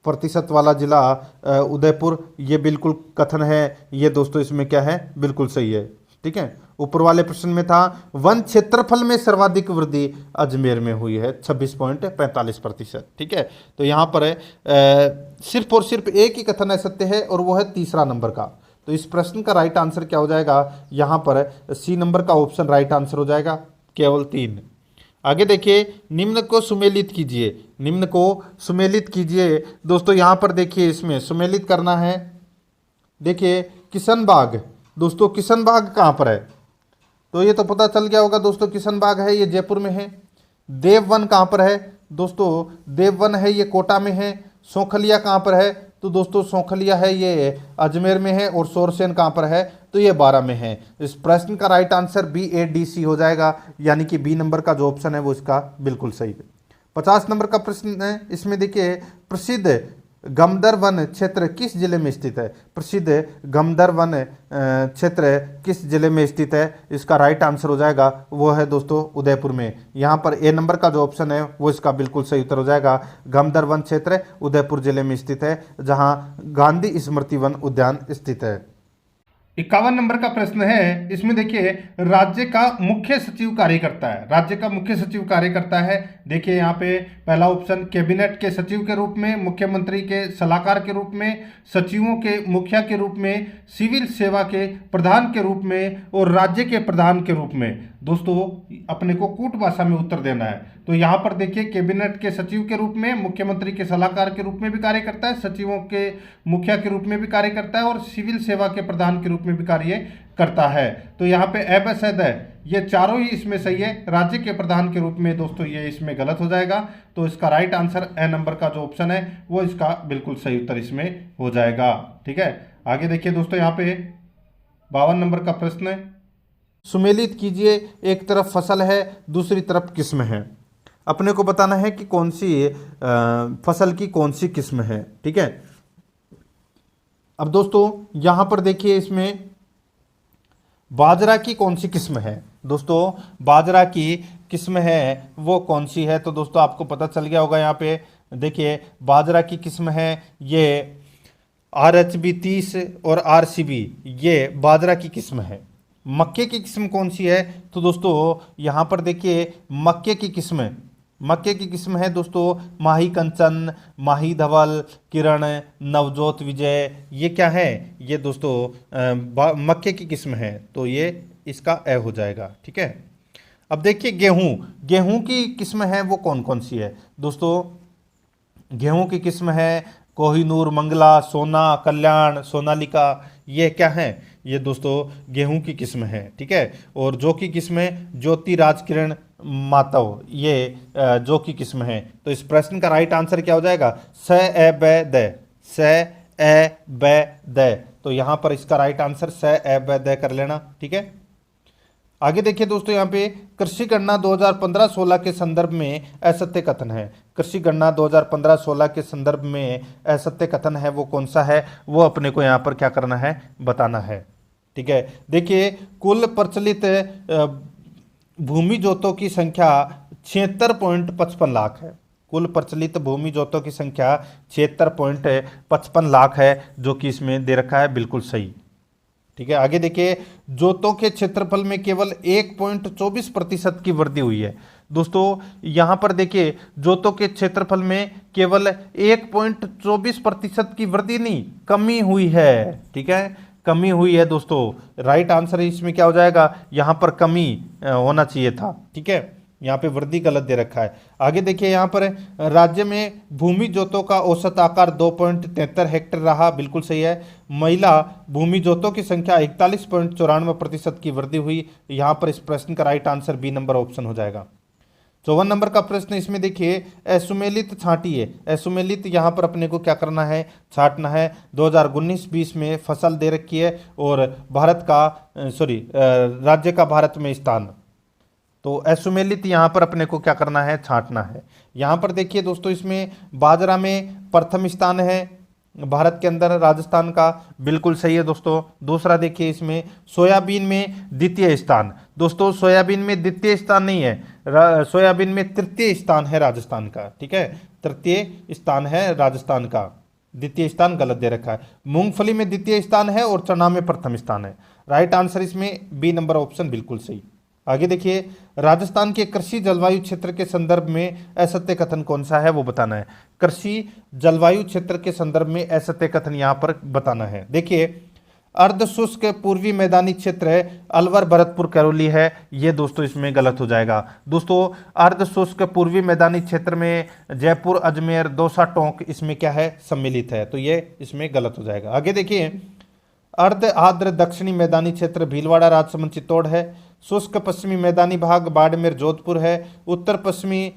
प्रतिशत वाला जिला उदयपुर, ये बिल्कुल कथन है, ये दोस्तों इसमें क्या है, बिल्कुल सही है, ठीक है। ऊपर वाले प्रश्न में था वन क्षेत्रफल में सर्वाधिक वृद्धि अजमेर में हुई है 26.45%, ठीक है। तो यहाँ पर सिर्फ और सिर्फ एक ही कथन असत्य है और वो है तीसरा नंबर का। तो इस प्रश्न का राइट आंसर क्या हो जाएगा, यहाँ पर सी नंबर का ऑप्शन राइट आंसर हो जाएगा, केवल 3। आगे देखिए निम्न को सुमेलित कीजिए। निम्न को सुमेलित कीजिए दोस्तों, यहाँ पर देखिए इसमें सुमेलित करना है। देखिए किशनबाग, दोस्तों किशनबाग कहाँ पर है, तो ये तो पता चल गया होगा दोस्तों, किशनबाग है ये जयपुर में है। देववन कहाँ पर है दोस्तों, देववन है ये कोटा में है। सौखलिया कहाँ पर है, तो दोस्तों सौखलिया है ये अजमेर में है। और सोरसेन कहाँ पर है, तो ये 12 में है। इस प्रश्न का राइट आंसर BADC हो जाएगा, यानी कि बी नंबर का जो ऑप्शन है वो इसका बिल्कुल सही है। 50 नंबर का प्रश्न है, इसमें देखिए प्रसिद्ध गमदर वन क्षेत्र किस जिले में स्थित है। प्रसिद्ध गमदर वन क्षेत्र किस जिले में स्थित है, इसका राइट आंसर हो जाएगा वो है दोस्तों उदयपुर में। यहाँ पर ए नंबर का जो ऑप्शन है वो इसका बिल्कुल सही उत्तर हो जाएगा। गमदर वन क्षेत्र उदयपुर जिले में स्थित है, जहाँ गांधी स्मृति वन उद्यान स्थित है। 51 नंबर का प्रश्न है, इसमें देखिए राज्य का मुख्य सचिव कार्य करता है। राज्य का मुख्य सचिव कार्य करता है। देखिए यहाँ पे पहला ऑप्शन कैबिनेट के सचिव के रूप में, मुख्यमंत्री के सलाहकार के रूप में, सचिवों के मुखिया के रूप में, सिविल सेवा के प्रधान के रूप में और राज्य के प्रधान के रूप में। दोस्तों अपने को कूट भाषा में उत्तर देना है। तो यहाँ पर देखिए कैबिनेट के सचिव के रूप में, मुख्यमंत्री के सलाहकार के रूप में भी कार्य करता है, सचिवों के मुखिया के रूप में भी कार्य करता है और सिविल सेवा के प्रधान के रूप में भी कार्य करता है। तो यहाँ पे अबसद है, ये चारों ही इसमें सही है। राज्य के प्रधान के रूप में दोस्तों ये इसमें गलत हो जाएगा। तो इसका राइट आंसर ए नंबर का जो ऑप्शन है वो इसका बिल्कुल सही उत्तर इसमें हो जाएगा, ठीक है। आगे देखिए दोस्तों यहाँ पे 52 नंबर का प्रश्न है, सुमेलित कीजिए। एक तरफ फसल है, दूसरी तरफ किस्म है। अपने को बताना है कि कौन सी फसल की कौन सी किस्म है, ठीक है। अब दोस्तों यहां पर देखिए इसमें बाजरा की कौन सी किस्म है दोस्तों, बाजरा की किस्म है वो कौन सी है? तो दोस्तों आपको पता चल गया होगा। यहाँ पे देखिए बाजरा की किस्म है ये RH-B30 और RCB, ये बाजरा की किस्म है। मक्के की किस्म कौन सी है? तो दोस्तों यहाँ पर देखिए मक्के की किस्म है दोस्तों माही कंचन, माही धवल, किरण, नवजोत विजय। ये क्या है? ये दोस्तों मक्के की किस्म है, तो ये इसका ए हो जाएगा। ठीक है। अब देखिए गेहूं की किस्म है वो कौन कौन सी है दोस्तों? गेहूं की किस्म है कोहिनूर, मंगला, सोना, कल्याण, सोनालिका। ये क्या है? ये दोस्तों गेहूं की किस्म है। ठीक है। और जौ की किस्म है ज्योति, राजकिरण, मातव। ये जौ की किस्म है। तो इस प्रश्न का राइट आंसर क्या हो जाएगा? स ए ब द, स ए ब द। तो यहां पर इसका राइट आंसर स ए ब द कर लेना। ठीक है। आगे देखिए दोस्तों यहाँ पे कृषि गणना 2015-16 के संदर्भ में असत्य कथन है। कृषि गणना 2015-16 के संदर्भ में असत्य कथन है वो कौन सा है? वो अपने को यहाँ पर क्या करना है? बताना है। ठीक है। देखिए कुल प्रचलित भूमि जोतों की संख्या 76.55 लाख है। कुल प्रचलित भूमि जोतों की संख्या 76.55 लाख है, जो कि इसमें दे रखा है। बिल्कुल सही। ठीक है। आगे देखिए जोतों के क्षेत्रफल में केवल 1.24% की वृद्धि हुई है। दोस्तों यहां पर देखिए जोतों के क्षेत्रफल में केवल 1.24% की वृद्धि नहीं, कमी हुई है। ठीक है, कमी हुई है दोस्तों। राइट आंसर इसमें क्या हो जाएगा? यहां पर कमी होना चाहिए था। ठीक है, यहाँ पे वृद्धि गलत दे रखा है। आगे देखिए यहाँ पर राज्य में भूमि जोतों का औसत आकार 2.73 हेक्टेयर रहा। बिल्कुल सही है। महिला भूमि जोतों की संख्या 41.94% की वृद्धि हुई। यहाँ पर इस प्रश्न का right answer B number option हो जाएगा। 54 नंबर का प्रश्न इसमें देखिए असुमेलित छांटिए। असुमेलित यहाँ पर अपने को क्या करना है? छांटना है। 2019-20 में फसल दे रखी है और भारत का राज्य का भारत में स्थान। तो असुमेलित यहाँ पर अपने को क्या करना है? छांटना है। यहाँ पर देखिए दोस्तों इसमें बाजरा में प्रथम स्थान है भारत के अंदर, राजस्थान का। बिल्कुल सही है दोस्तों। दूसरा देखिए इसमें सोयाबीन में द्वितीय स्थान। दोस्तों सोयाबीन में द्वितीय स्थान नहीं है, सोयाबीन में तृतीय स्थान है राजस्थान का। ठीक है, तृतीय स्थान है राजस्थान का, द्वितीय स्थान गलत दे रखा है। मूंगफली में द्वितीय स्थान है और चना में प्रथम स्थान है। राइट आंसर इसमें बी नंबर ऑप्शन बिल्कुल सही। आगे देखिए राजस्थान के कृषि जलवायु क्षेत्र के संदर्भ में असत्य कथन कौन सा है वो बताना है। कृषि जलवायु क्षेत्र के संदर्भ में असत्य कथन यहाँ पर बताना है। देखिए अर्ध शुष्क पूर्वी मैदानी क्षेत्र है अलवर, भरतपुर, करौली है। ये दोस्तों इसमें गलत हो जाएगा। दोस्तों अर्ध शुष्क पूर्वी मैदानी क्षेत्र में जयपुर, अजमेर, दौसा, टोंक इसमें क्या है? सम्मिलित है। तो ये इसमें गलत हो जाएगा। आगे देखिए अर्ध आर्द्र दक्षिणी मैदानी क्षेत्र भीलवाड़ा, राजसमंद, चित्तौड़ है। शुष्क पश्चिमी मैदानी भाग बाड़मेर, जोधपुर है। उत्तर पश्चिमी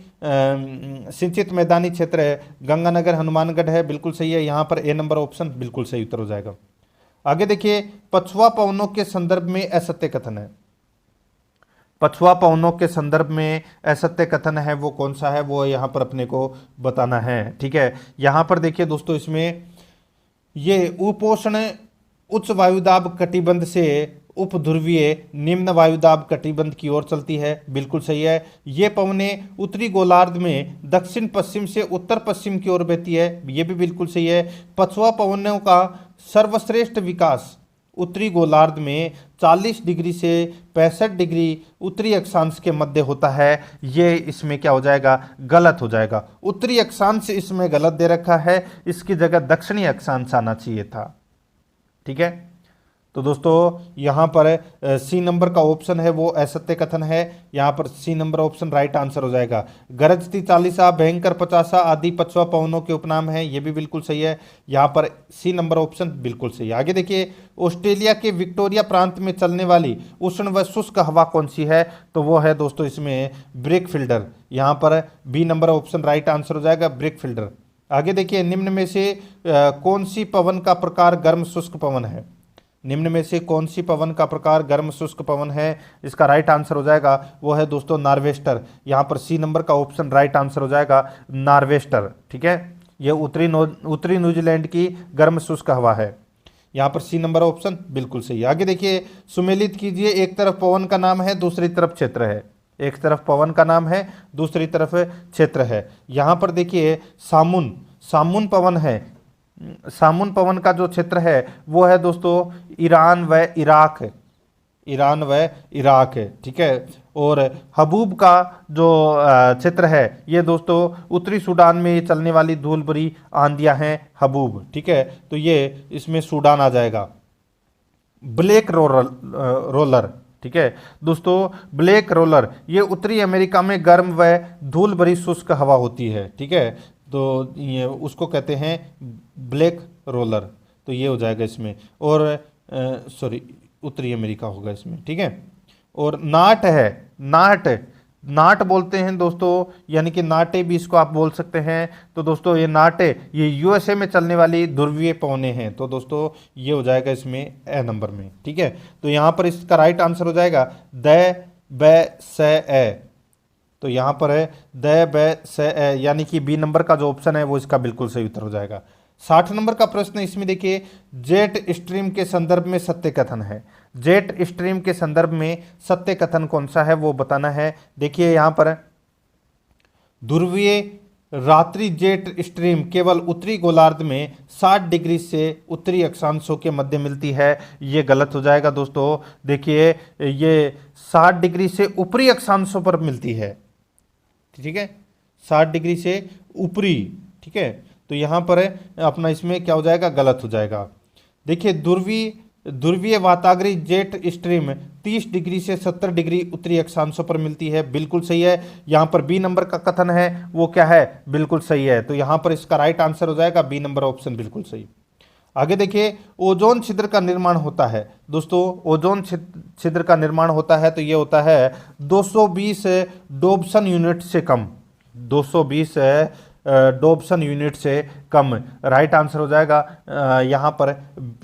सिंचित मैदानी क्षेत्र है गंगानगर, हनुमानगढ़ है। बिल्कुल सही है। यहाँ पर ए नंबर ऑप्शन बिल्कुल सही उत्तर हो जाएगा। आगे देखिए पछुआ पवनों के संदर्भ में असत्य कथन है। पछुआ पवनों के संदर्भ में असत्य कथन है वो कौन सा है? वो यहाँ पर अपने को बताना है। ठीक है, यहाँ पर देखिए दोस्तों इसमें ये उपोष्ण उच्च वायुदाब कटिबंध से उप ध्रुवीय निम्न वायुदाब कटिबंध की ओर चलती है। बिल्कुल सही है। ये पवनें उत्तरी गोलार्ध में दक्षिण पश्चिम से उत्तर पश्चिम की ओर बहती है। ये भी बिल्कुल सही है। पछुआ पवनों का सर्वश्रेष्ठ विकास उत्तरी गोलार्ध में 40 डिग्री से 65 डिग्री उत्तरी अक्षांश के मध्य होता है। ये इसमें क्या हो जाएगा? गलत हो जाएगा। उत्तरी अक्षांश इसमें गलत दे रखा है, इसकी जगह दक्षिणी अक्षांश आना चाहिए था। ठीक है, तो दोस्तों यहाँ पर सी नंबर का ऑप्शन है वो असत्य कथन है। यहाँ पर C number option right answer हो जाएगा। गरजती चालीसा, भयंकर पचासा आदि पछुआ पवनों के उपनाम हैं। ये भी बिल्कुल सही है। यहाँ पर सी नंबर ऑप्शन बिल्कुल सही है। आगे देखिए ऑस्ट्रेलिया के विक्टोरिया प्रांत में चलने वाली उष्ण व शुष्क हवा कौन सी है? तो वो है दोस्तों इसमें ब्रेक फिल्डर। यहाँ पर B number option right answer हो जाएगा, ब्रेक फिल्डर। आगे देखिए निम्न में से कौन सी पवन का प्रकार गर्म शुष्क पवन है? निम्न में से कौन सी पवन का प्रकार गर्म शुष्क पवन है? इसका राइट आंसर हो जाएगा वो है दोस्तों नार्वेस्टर। यहाँ पर सी नंबर का ऑप्शन राइट आंसर हो जाएगा नार्वेस्टर। ठीक है, ये उत्तरी न्यूजीलैंड की गर्म शुष्क हवा है। यहाँ पर सी नंबर ऑप्शन बिल्कुल सही है। आगे देखिए, सुमेलित कीजिए, एक तरफ पवन का नाम है, दूसरी तरफ क्षेत्र है। एक तरफ पवन का नाम है, दूसरी तरफ क्षेत्र है। यहाँ पर देखिए सामुन, सामुन पवन है। सामुन पवन का जो क्षेत्र है वो है दोस्तों ईरान व इराक, ईरान व इराक है, ठीक है। और हबूब का जो क्षेत्र है ये दोस्तों उत्तरी सूडान में चलने वाली धूल भरी आंधियां हैं हबूब, ठीक है। तो ये इसमें सूडान आ जाएगा। ब्लैक रोलर, ठीक है दोस्तों, ब्लैक रोलर ये उत्तरी अमेरिका में गर्म व धूल भरी शुष्क हवा होती है, ठीक है। तो ये उसको कहते हैं ब्लैक रोलर, तो ये हो जाएगा इसमें। और सॉरी, उत्तरी अमेरिका होगा इसमें, ठीक है। और नाट है, नाट, नाट बोलते हैं दोस्तों, यानी कि नाटे भी इसको आप बोल सकते हैं। तो दोस्तों ये नाटे ये यूएसए में चलने वाली ध्रुवीय पवनें हैं। तो दोस्तों ये हो जाएगा इसमें ए नंबर में, ठीक है। तो यहाँ पर इसका राइट आंसर हो जाएगा द ब स ए। तो यहाँ पर है द ब स ए, यानी कि बी नंबर का जो ऑप्शन है वो इसका बिल्कुल सही उत्तर हो जाएगा। 60 नंबर का प्रश्न, इसमें देखिए जेट स्ट्रीम के संदर्भ में सत्य कथन है। जेट स्ट्रीम के संदर्भ में सत्य कथन कौन सा है वो बताना है। देखिए यहाँ पर ध्रुवीय रात्रि जेट स्ट्रीम केवल उत्तरी गोलार्ध में 60 डिग्री से उत्तरी अक्षांशों के मध्य मिलती है। ये गलत हो जाएगा दोस्तों। देखिए ये 60 डिग्री से ऊपरी अक्षांशों पर मिलती है, ठीक है, 60 डिग्री से ऊपरी, ठीक है। तो यहाँ पर अपना इसमें क्या हो जाएगा, गलत हो जाएगा। देखिए ध्रुवीय वाताग्री जेट स्ट्रीम 30 डिग्री से 70 डिग्री उत्तरी अक्षांशों पर मिलती है, बिल्कुल सही है। यहाँ पर बी नंबर का कथन है वो क्या है, बिल्कुल सही है। तो यहाँ पर इसका राइट आंसर हो जाएगा बी नंबर ऑप्शन, बिल्कुल सही। आगे देखिए, ओजोन छिद्र का निर्माण होता है दोस्तों, ओजोन छिद्र का निर्माण होता है तो ये होता है 220 डोब्सन यूनिट से कम, 220 डोब्सन यूनिट से कम। राइट आंसर हो जाएगा यहाँ पर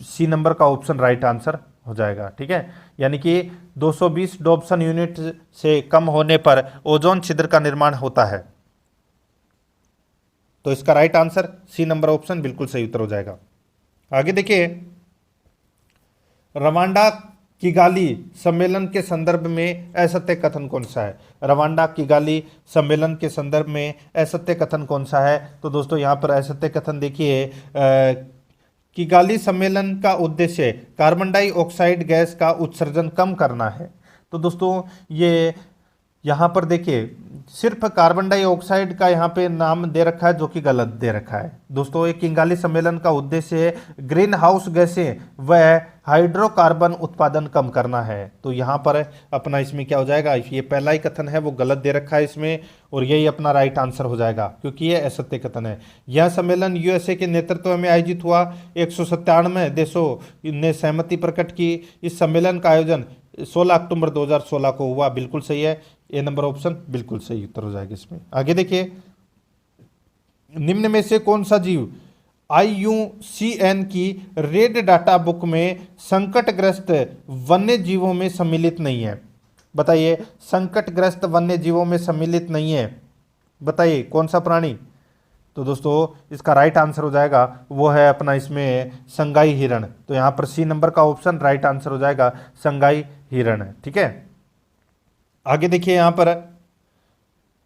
सी नंबर का ऑप्शन राइट आंसर हो जाएगा, ठीक है। यानी कि 220 डोब्सन यूनिट से कम होने पर ओजोन छिद्र का निर्माण होता है। तो इसका right answer C number option बिल्कुल सही उत्तर हो जाएगा। आगे देखिए, रवांडा किगाली सम्मेलन के संदर्भ में असत्य कथन कौन सा है। रवांडा किगाली सम्मेलन के संदर्भ में असत्य कथन कौन सा है। तो दोस्तों यहाँ पर असत्य कथन देखिए, किगाली सम्मेलन का उद्देश्य कार्बन डाइऑक्साइड गैस का उत्सर्जन कम करना है। तो दोस्तों ये यहाँ पर देखिए सिर्फ कार्बन डाइऑक्साइड का यहाँ पे नाम दे रखा है जो कि गलत दे रखा है दोस्तों। एक किगाली सम्मेलन का उद्देश्य ग्रीन हाउस गैसें व हाइड्रोकार्बन उत्पादन कम करना है। तो यहाँ पर अपना इसमें क्या हो जाएगा, ये पहला ही कथन है वो गलत दे रखा है इसमें, और यही अपना राइट आंसर हो जाएगा क्योंकि ये असत्य कथन है। यह सम्मेलन यूएसए के नेतृत्व में आयोजित हुआ, 197 देशों ने सहमति प्रकट की। इस सम्मेलन का आयोजन 16 अक्टूबर 2016 को हुआ, बिल्कुल सही है। ए नंबर ऑप्शन बिल्कुल सही उत्तर हो जाएगा इसमें। आगे देखिए, निम्न में से कौन सा जीव IUCN की रेड डाटा बुक में संकटग्रस्त वन्य जीवों में सम्मिलित नहीं है। बताइए, संकटग्रस्त वन्य जीवों में सम्मिलित नहीं है, बताइए कौन सा प्राणी। तो दोस्तों इसका राइट आंसर हो जाएगा वो है अपना इसमें संगाई हिरण। तो यहाँ पर सी नंबर का ऑप्शन राइट आंसर हो जाएगा संगाई हिरण, ठीक है। आगे देखिए, यहाँ पर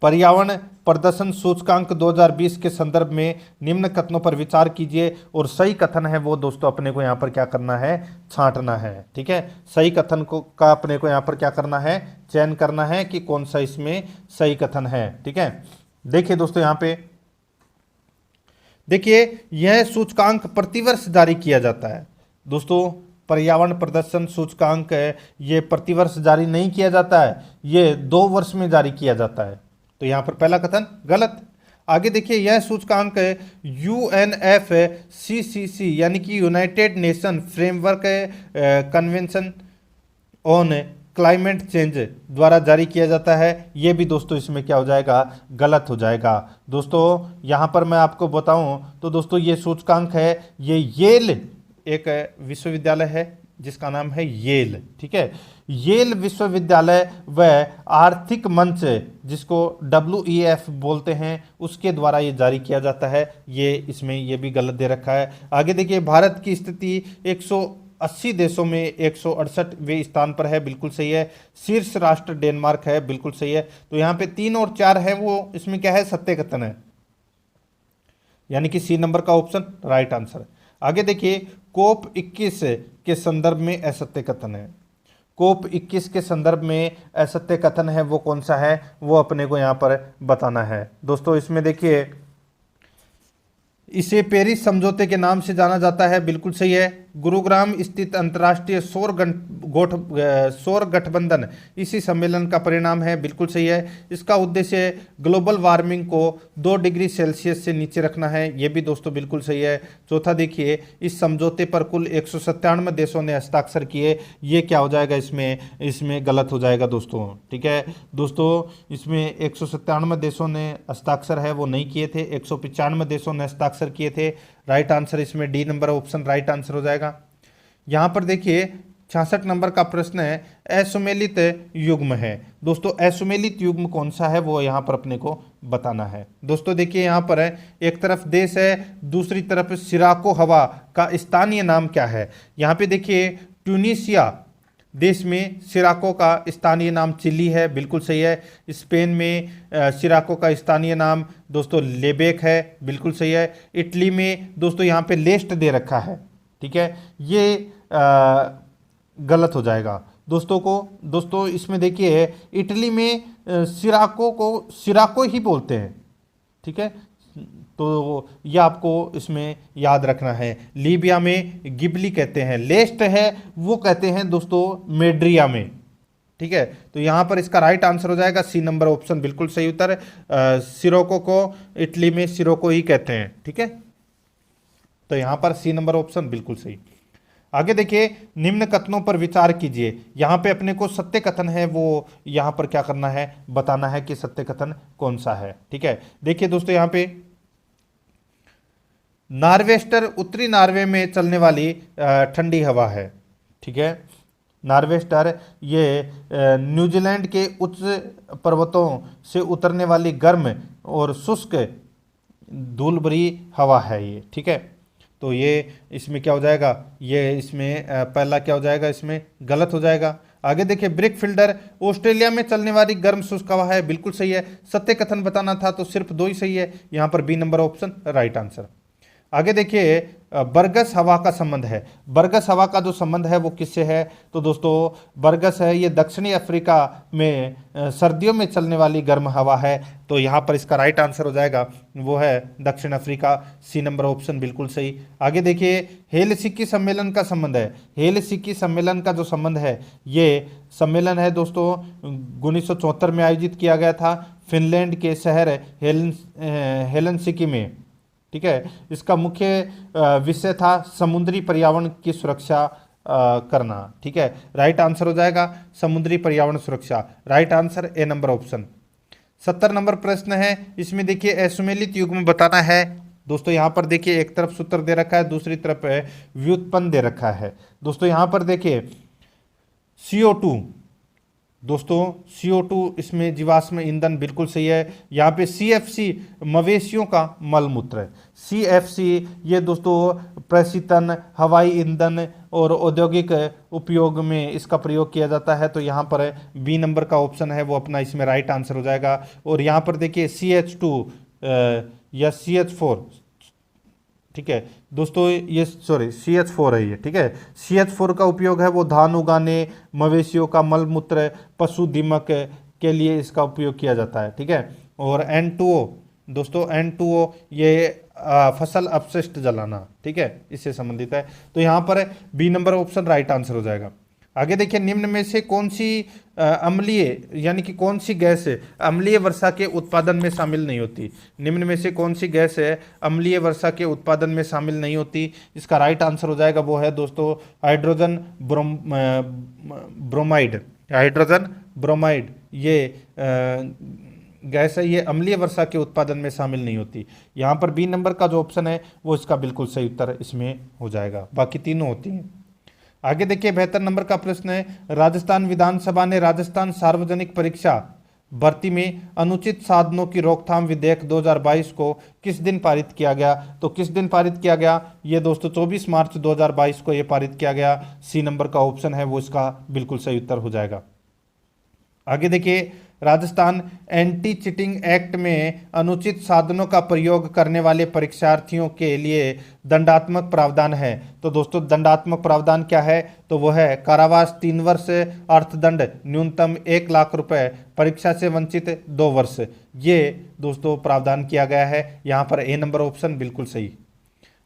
पर्यावरण प्रदर्शन सूचकांक 2020 के संदर्भ में निम्न कथनों पर विचार कीजिए और सही कथन है वो दोस्तों अपने को यहाँ पर क्या करना है, छांटना है, ठीक है। सही कथन को का अपने को यहाँ पर क्या करना है, चयन करना है कि कौन सा इसमें सही कथन है, ठीक है। देखिए दोस्तों यहाँ पे देखिए, यह सूचकांक प्रतिवर्ष जारी किया जाता है दोस्तों। पर्यावरण प्रदर्शन सूचकांक है ये प्रतिवर्ष जारी नहीं किया जाता है, ये 2 वर्ष में जारी किया जाता है। तो यहाँ पर पहला कथन गलत। आगे देखिए, यह सूचकांक UNFCCC यानी कि United nation framework convention on climate change द्वारा जारी किया जाता है। ये भी दोस्तों इसमें क्या हो जाएगा, गलत हो जाएगा दोस्तों। यहाँ पर मैं आपको बताऊं तो दोस्तों ये सूचकांक है, ये येल एक विश्वविद्यालय है, जिसका नाम है येल, ठीक है। येल विश्वविद्यालय व आर्थिक मंच, जिसको WEF बोलते हैं, उसके द्वारा ये जारी किया जाता है। ये इसमें ये भी गलत दे रखा है। आगे देखिए, भारत की स्थिति 180 देशों में 168वें स्थान पर है, बिल्कुल सही है। शीर्ष राष्ट्र डेनमार्क है, बिल्कुल सही है। तो यहाँ पे 3 और 4 है, वो इसमें क्या है, सत्य कथन है, यानी कि सी नंबर का ऑप्शन राइट आंसर। आगे देखिए, कोप 21 के संदर्भ में असत्य कथन है। कोप 21 के संदर्भ में असत्य कथन है, वो कौन सा है, वो अपने को यहाँ पर बताना है। दोस्तों इसमें देखिए, इसे पेरिस समझौते के नाम से जाना जाता है, बिल्कुल सही है। गुरुग्राम स्थित अंतर्राष्ट्रीय सौर गठबंधन इसी सम्मेलन का परिणाम है, बिल्कुल सही है। इसका उद्देश्य ग्लोबल वार्मिंग को 2 डिग्री सेल्सियस से नीचे रखना है, ये भी दोस्तों बिल्कुल सही है। चौथा देखिए, इस समझौते पर कुल 197 देशों ने हस्ताक्षर किए, ये क्या हो जाएगा, इसमें गलत हो जाएगा दोस्तों, ठीक है। दोस्तों इसमें 197 देशों ने हस्ताक्षर है वो नहीं किए थे, 195 देशों ने हस्ताक्षर किए थे। राइट आंसर इसमें D number option right answer हो जाएगा। यहां पर देखिए 66 नंबर का प्रश्न है, असुमेलित युग्म है। दोस्तों असुमेलित युग्म कौन सा है, वो यहां पर अपने को बताना है। दोस्तों देखिए, यहां पर है, एक तरफ देश है, दूसरी तरफ सिराको हवा का स्थानीय नाम क्या है। यहां पे देखिए, ट्यूनीशिया देश में सिराको का स्थानीय नाम चिली है, बिल्कुल सही है। स्पेन में सिराको का स्थानीय नाम दोस्तों लेबेक है, बिल्कुल सही है। इटली में दोस्तों यहाँ पे लेस्ट दे रखा है, ठीक है, ये गलत हो जाएगा दोस्तों इसमें देखिए, इटली में सिराको को सिराको ही बोलते हैं, ठीक है, तो यह आपको इसमें याद रखना है। लीबिया में गिबली कहते हैं, लेस्ट है वो कहते हैं दोस्तों मेड्रिया में, ठीक है। तो यहाँ पर इसका राइट आंसर हो जाएगा सी नंबर ऑप्शन, बिल्कुल सही उत्तर। सिरोको को इटली में सिरोको ही कहते हैं, ठीक है। तो यहाँ पर सी नंबर ऑप्शन बिल्कुल सही। आगे देखिए, निम्न कथनों पर विचार कीजिए। यहाँ पे अपने को सत्य कथन है वो यहाँ पर क्या करना है, बताना है कि सत्य कथन कौन सा है, ठीक है। देखिए दोस्तों, यहाँ पे नार्वेस्टर उत्तरी नार्वे में चलने वाली ठंडी हवा है, ठीक है। नार्वेस्टर ये न्यूजीलैंड के उच्च पर्वतों से उतरने वाली गर्म और शुष्क धूल भरी हवा है ये, ठीक है। तो ये इसमें क्या हो जाएगा, ये इसमें पहला क्या हो जाएगा, इसमें गलत हो जाएगा। आगे देखिए, ब्रिक फिल्डर ऑस्ट्रेलिया में चलने वाली गर्म शुष्क हवा है, बिल्कुल सही है। सत्य कथन बताना था तो सिर्फ 2 ही सही है, यहाँ पर B number option right answer. आगे देखिए, बरगस हवा का संबंध है। बरगस हवा का जो संबंध है वो किससे है, तो दोस्तों बरगस है ये दक्षिणी अफ्रीका में सर्दियों में चलने वाली गर्म हवा है। तो यहाँ पर इसका राइट आंसर हो जाएगा वो है दक्षिण अफ्रीका, सी नंबर ऑप्शन बिल्कुल सही। आगे देखिए, हेलसिंकी सम्मेलन का संबंध है। हेलसिंकी सम्मेलन का जो संबंध है, ये सम्मेलन है दोस्तों 1974 में आयोजित किया गया था फिनलैंड के शहर हेलसिंकी में, ठीक है। इसका मुख्य विषय था समुद्री पर्यावरण की सुरक्षा करना, ठीक है। राइट आंसर हो जाएगा समुद्री पर्यावरण सुरक्षा, right answer A number option. 70 number प्रश्न है, इसमें देखिए असुमेलित युग्म बताना है। दोस्तों यहाँ पर देखिए, एक तरफ सूत्र दे रखा है, दूसरी तरफ व्युत्पन्न दे रखा है। दोस्तों यहाँ पर देखिए CO2, दोस्तों CO2 इसमें जीवाश्म ईंधन, बिल्कुल सही है। यहाँ पे CFC मवेशियों का मलमूत्र है। CFC ये दोस्तों प्रशीतन, हवाई ईंधन और औद्योगिक उपयोग में इसका प्रयोग किया जाता है। तो यहाँ पर बी नंबर का ऑप्शन है वो अपना इसमें राइट आंसर हो जाएगा। और यहाँ पर देखिए CH2 या CH4, ठीक है दोस्तों, ये सॉरी CH4 है ये, ठीक है। CH4 का उपयोग है वो धान उगाने, मवेशियों का मलमूत्र, पशु दीमक के लिए इसका उपयोग किया जाता है, ठीक है। और N2O दोस्तों, N2O ये फसल अपशिष्ट जलाना, ठीक है, इससे संबंधित है। तो यहाँ पर B number option right answer हो जाएगा। आगे देखिए, निम्न में से कौन सी अम्लीय यानी कि कौन सी गैस अम्लीय वर्षा के उत्पादन में शामिल नहीं होती। निम्न में से कौन सी गैस है अम्लीय वर्षा के उत्पादन में शामिल नहीं होती। इसका राइट आंसर हो जाएगा वो है दोस्तों हाइड्रोजन ब्रोमाइड। हाइड्रोजन ब्रोमाइड ये गैस है, ये अम्लीय वर्षा के उत्पादन में शामिल नहीं होती। यहाँ पर बी नंबर का जो ऑप्शन है वो इसका बिल्कुल सही उत्तर इसमें हो जाएगा, बाकी तीनों होती हैं। आगे देखिए 72 नंबर का प्रश्न है, राजस्थान विधानसभा ने राजस्थान सार्वजनिक परीक्षा भर्ती में अनुचित साधनों की रोकथाम विधेयक 2022 को किस दिन पारित किया गया? तो किस दिन पारित किया गया? ये दोस्तों 24 मार्च 2022 को ये पारित किया गया। सी नंबर का ऑप्शन है वो इसका बिल्कुल सही उत्तर हो जाएगा। आगे देखिए, राजस्थान एंटी चीटिंग एक्ट में अनुचित साधनों का प्रयोग करने वाले परीक्षार्थियों के लिए दंडात्मक प्रावधान है। तो दोस्तों दंडात्मक प्रावधान क्या है? तो वो है कारावास 3 वर्ष, अर्थदंड न्यूनतम 1 लाख रुपए, परीक्षा से वंचित 2 वर्ष। ये दोस्तों प्रावधान किया गया है। यहाँ पर ए नंबर ऑप्शन बिल्कुल सही।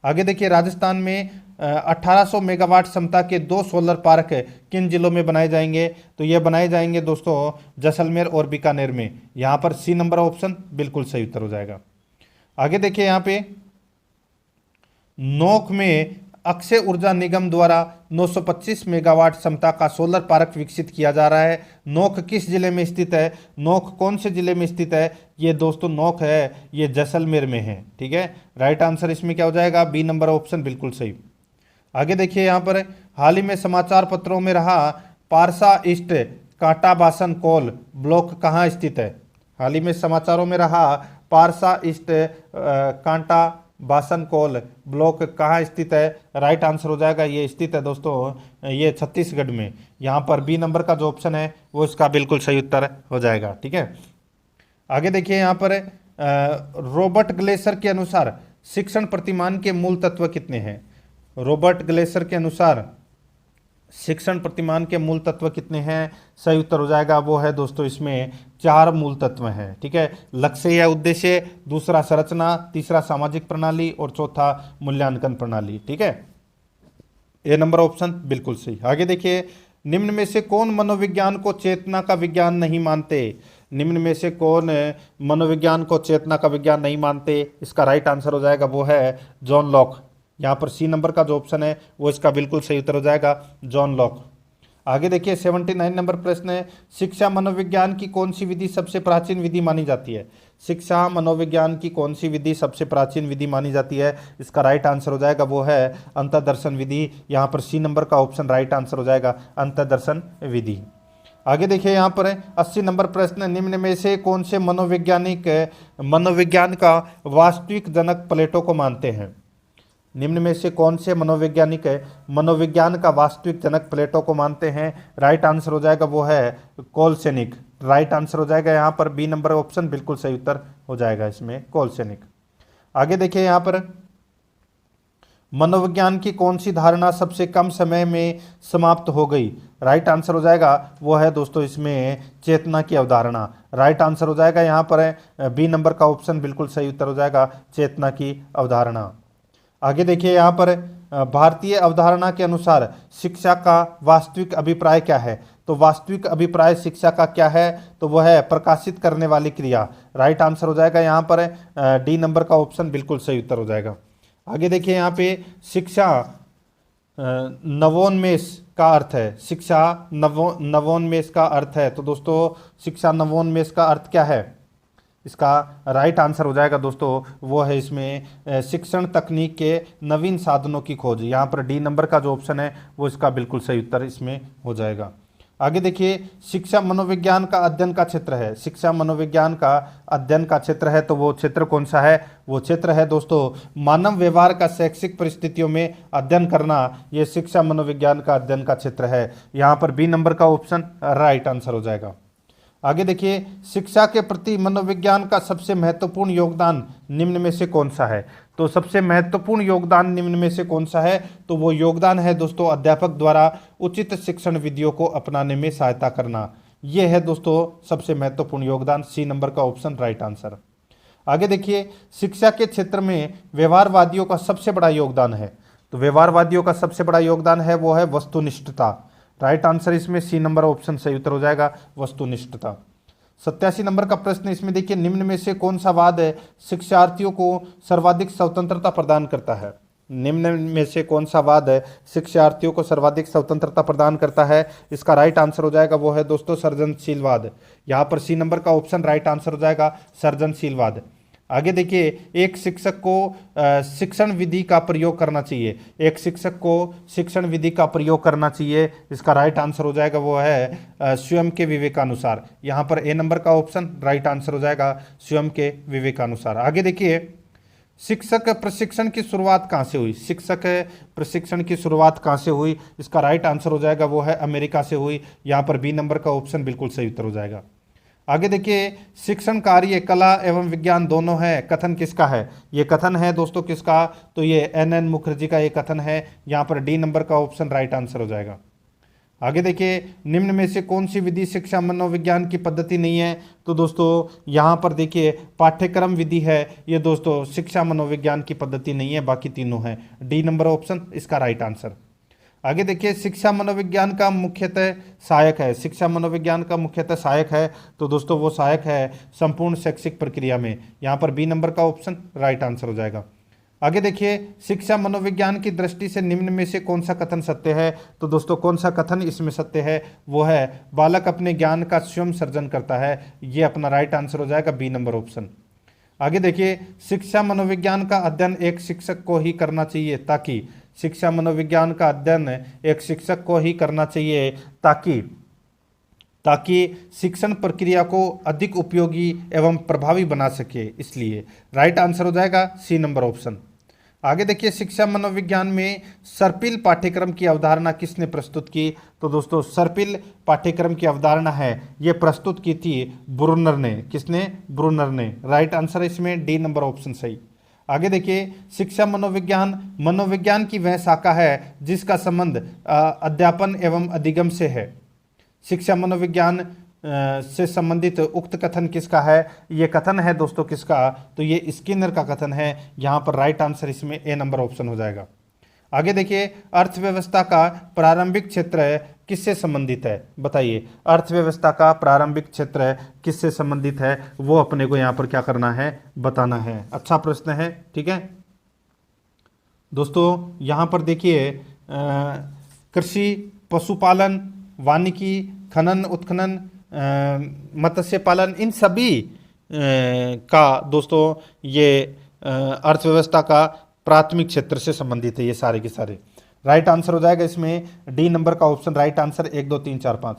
आगे देखिए, राजस्थान में 1800 मेगावाट क्षमता के 2 सोलर पार्क किन जिलों में बनाए जाएंगे? तो ये बनाए जाएंगे दोस्तों जैसलमेर और बीकानेर में। यहाँ पर सी नंबर ऑप्शन बिल्कुल सही उत्तर हो जाएगा। आगे देखिए, यहाँ पे नोक में अक्षय ऊर्जा निगम द्वारा 925 मेगावाट क्षमता का सोलर पार्क विकसित किया जा रहा है। नोक किस जिले में स्थित है? नोक कौन से जिले में स्थित है? ये दोस्तों नोक है ये जैसलमेर में है। ठीक है, राइट आंसर इसमें क्या हो जाएगा? बी नंबर ऑप्शन बिल्कुल सही। आगे देखिए, यहाँ पर हाल ही में समाचार पत्रों में रहा पारसा ईस्ट कांटा बासन कोल ब्लॉक कहाँ स्थित है? हाल ही में समाचारों में रहा पारसा ईस्ट कांटा बासन कोल ब्लॉक कहाँ स्थित है? राइट आंसर हो जाएगा ये स्थित है दोस्तों ये छत्तीसगढ़ में। यहाँ पर बी नंबर का जो ऑप्शन है वो इसका बिल्कुल सही उत्तर हो जाएगा। ठीक है, आगे देखिए, यहाँ पर रॉबर्ट ग्लेसर के अनुसार शिक्षण प्रतिमान के मूल तत्व कितने हैं? रॉबर्ट ग्लेसर के अनुसार शिक्षण प्रतिमान के मूल तत्व कितने हैं? सही उत्तर हो जाएगा वो है दोस्तों इसमें 4 मूल तत्व हैं। ठीक है, लक्ष्य या उद्देश्य, दूसरा संरचना, तीसरा सामाजिक प्रणाली और चौथा मूल्यांकन प्रणाली। ठीक है, ए नंबर ऑप्शन बिल्कुल सही। आगे देखिए, निम्न में से कौन मनोविज्ञान को चेतना का विज्ञान नहीं मानते? निम्न में से कौन मनोविज्ञान को चेतना का विज्ञान नहीं मानते? इसका राइट आंसर हो जाएगा वो है जॉन लॉक। यहाँ पर सी नंबर का जो ऑप्शन है वो इसका बिल्कुल सही उत्तर हो जाएगा जॉन लॉक। आगे देखिए 79 नंबर प्रश्न है, शिक्षा मनोविज्ञान की कौन सी विधि सबसे प्राचीन विधि मानी जाती है? शिक्षा मनोविज्ञान की कौन सी विधि सबसे प्राचीन विधि मानी जाती है? इसका राइट आंसर हो जाएगा वो है अंतर्दर्शन विधि। यहाँ पर सी नंबर का ऑप्शन राइट आंसर हो जाएगा अंतर्दर्शन विधि। आगे देखिए, यहाँ पर 80 नंबर प्रश्न, निम्न में से कौन से मनोवैज्ञानिक मनोविज्ञान का वास्तविक जनक प्लेटो को मानते हैं? निम्न में से कौन से मनोवैज्ञानिक मनोविज्ञान का वास्तविक जनक प्लेटो को मानते हैं? राइट आंसर हो जाएगा वो है कोलसेनिक। राइट आंसर हो जाएगा यहाँ पर बी नंबर ऑप्शन बिल्कुल सही उत्तर हो जाएगा इसमें कोलसेनिक। आगे देखिए, यहाँ पर मनोविज्ञान की कौन सी धारणा सबसे कम समय में समाप्त हो गई? राइट आंसर हो जाएगा वो है दोस्तों इसमें चेतना की अवधारणा। राइट आंसर हो जाएगा यहाँ पर बी नंबर का ऑप्शन बिल्कुल सही उत्तर हो जाएगा चेतना की अवधारणा। आगे देखिए, यहाँ पर भारतीय अवधारणा के अनुसार शिक्षा का वास्तविक अभिप्राय क्या है? तो वास्तविक अभिप्राय शिक्षा का क्या है? तो वह है प्रकाशित करने वाली क्रिया। राइट आंसर हो जाएगा यहाँ पर डी नंबर का ऑप्शन बिल्कुल सही उत्तर हो जाएगा। आगे देखिए, यहाँ पे शिक्षा नवोन्मेष का अर्थ है। शिक्षा नवोन्मेष का अर्थ है। तो दोस्तों शिक्षा नवोन्मेष का अर्थ क्या है? इसका राइट आंसर हो जाएगा दोस्तों वो है इसमें शिक्षण तकनीक के नवीन साधनों की खोज। यहाँ पर डी नंबर का जो ऑप्शन है वो इसका बिल्कुल सही उत्तर इसमें हो जाएगा। आगे देखिए, शिक्षा मनोविज्ञान का अध्ययन का क्षेत्र है। शिक्षा मनोविज्ञान का अध्ययन का क्षेत्र है तो वो क्षेत्र कौन सा है? वो क्षेत्र है दोस्तों मानव व्यवहार का शैक्षिक परिस्थितियों में अध्ययन करना। ये शिक्षा मनोविज्ञान का अध्ययन का क्षेत्र है। यहाँ पर बी नंबर का ऑप्शन राइट आंसर हो जाएगा। आगे देखिए, शिक्षा के प्रति मनोविज्ञान का सबसे महत्वपूर्ण योगदान निम्न में से कौन सा है? तो सबसे महत्वपूर्ण योगदान निम्न में से कौन सा है? तो वो योगदान है दोस्तों अध्यापक द्वारा उचित शिक्षण विधियों को अपनाने में सहायता करना। ये है दोस्तों सबसे महत्वपूर्ण योगदान, सी नंबर का ऑप्शन राइट आंसर। आगे देखिए, शिक्षा के क्षेत्र में व्यवहारवादियों का सबसे बड़ा योगदान है। तो व्यवहारवादियों का सबसे बड़ा योगदान है वो है वस्तुनिष्ठता। राइट आंसर इसमें सी नंबर ऑप्शन सही उत्तर हो जाएगा वस्तुनिष्ठता। 87 नंबर का प्रश्न इसमें देखिए, निम्न में से कौन सा वाद है शिक्षार्थियों को सर्वाधिक स्वतंत्रता प्रदान करता है? निम्न में से कौन सा वाद है शिक्षार्थियों को सर्वाधिक स्वतंत्रता प्रदान करता है? इसका राइट आंसर हो जाएगा वो है दोस्तों सृजनशीलवाद। यहाँ पर सी नंबर का ऑप्शन राइट आंसर हो जाएगा सृजनशीलवाद। आगे देखिए, एक शिक्षक को शिक्षण विधि का प्रयोग करना चाहिए। एक शिक्षक को शिक्षण विधि का प्रयोग करना चाहिए, इसका राइट आंसर हो जाएगा वो है स्वयं के विवेकानुसार। यहाँ पर ए नंबर का ऑप्शन राइट आंसर हो जाएगा स्वयं के विवेकानुसार। आगे देखिए, शिक्षक प्रशिक्षण की शुरुआत कहाँ से हुई? शिक्षक प्रशिक्षण की शुरुआत कहाँ से हुई? इसका राइट आंसर हो जाएगा वो है अमेरिका से हुई। यहाँ पर बी नंबर का ऑप्शन बिल्कुल सही उत्तर हो जाएगा। आगे देखिए, शिक्षण कार्य कला एवं विज्ञान दोनों है, कथन किसका है? ये कथन है दोस्तों किसका? तो ये NN मुखर्जी का ये कथन है। यहाँ पर डी नंबर का ऑप्शन राइट आंसर हो जाएगा। आगे देखिए, निम्न में से कौन सी विधि शिक्षा मनोविज्ञान की पद्धति नहीं है? तो दोस्तों यहाँ पर देखिए, पाठ्यक्रम विधि है, ये दोस्तों शिक्षा मनोविज्ञान की पद्धति नहीं है, बाकी तीनों हैं। डी नंबर ऑप्शन इसका राइट आंसर। आगे देखिए, शिक्षा मनोविज्ञान का मुख्यतः सहायक है। शिक्षा मनोविज्ञान का मुख्यतः सहायक है, तो दोस्तों वो सहायक है संपूर्ण शैक्षिक प्रक्रिया में। यहाँ पर बी नंबर का ऑप्शन राइट आंसर हो जाएगा। आगे देखिए, शिक्षा मनोविज्ञान की दृष्टि से निम्न में से कौन सा कथन सत्य है? तो दोस्तों कौन सा कथन इसमें सत्य है? वो है बालक अपने ज्ञान का स्वयं सर्जन करता है, ये अपना राइट आंसर हो जाएगा बी नंबर ऑप्शन। आगे देखिए, शिक्षा मनोविज्ञान का अध्ययन एक शिक्षक को ही करना चाहिए ताकि, शिक्षा मनोविज्ञान का अध्ययन एक शिक्षक को ही करना चाहिए ताकि शिक्षण प्रक्रिया को अधिक उपयोगी एवं प्रभावी बना सके, इसलिए राइट आंसर हो जाएगा सी नंबर ऑप्शन। आगे देखिए, शिक्षा मनोविज्ञान में सर्पिल पाठ्यक्रम की अवधारणा किसने प्रस्तुत की? तो दोस्तों सर्पिल पाठ्यक्रम की अवधारणा है ये प्रस्तुत की थी ब्रूनर ने। किसने? ब्रूनर ने। राइट आंसर इसमें डी नंबर ऑप्शन सही। आगे देखिए, शिक्षा मनोविज्ञान की वह शाखा है जिसका संबंध अध्यापन एवं अधिगम से है। शिक्षा मनोविज्ञान से संबंधित उक्त कथन किसका है? ये कथन है दोस्तों किसका? तो ये स्किनर का कथन है। यहाँ पर राइट आंसर इसमें ए नंबर ऑप्शन हो जाएगा। आगे देखिए, अर्थव्यवस्था का प्रारंभिक क्षेत्र किससे संबंधित है? बताइए, अर्थव्यवस्था का प्रारंभिक क्षेत्र किससे संबंधित है? वो अपने को यहाँ पर क्या करना है? बताना है। अच्छा प्रश्न है, ठीक है दोस्तों। यहाँ पर देखिए, कृषि, पशुपालन, वानिकी, खनन उत्खनन, मत्स्य पालन, इन सभी का दोस्तों ये अर्थव्यवस्था का प्राथमिक क्षेत्र से संबंधित है, ये सारे के सारे। राइट आंसर हो जाएगा इसमें डी नंबर का ऑप्शन राइट आंसर 1 2 3 4 5।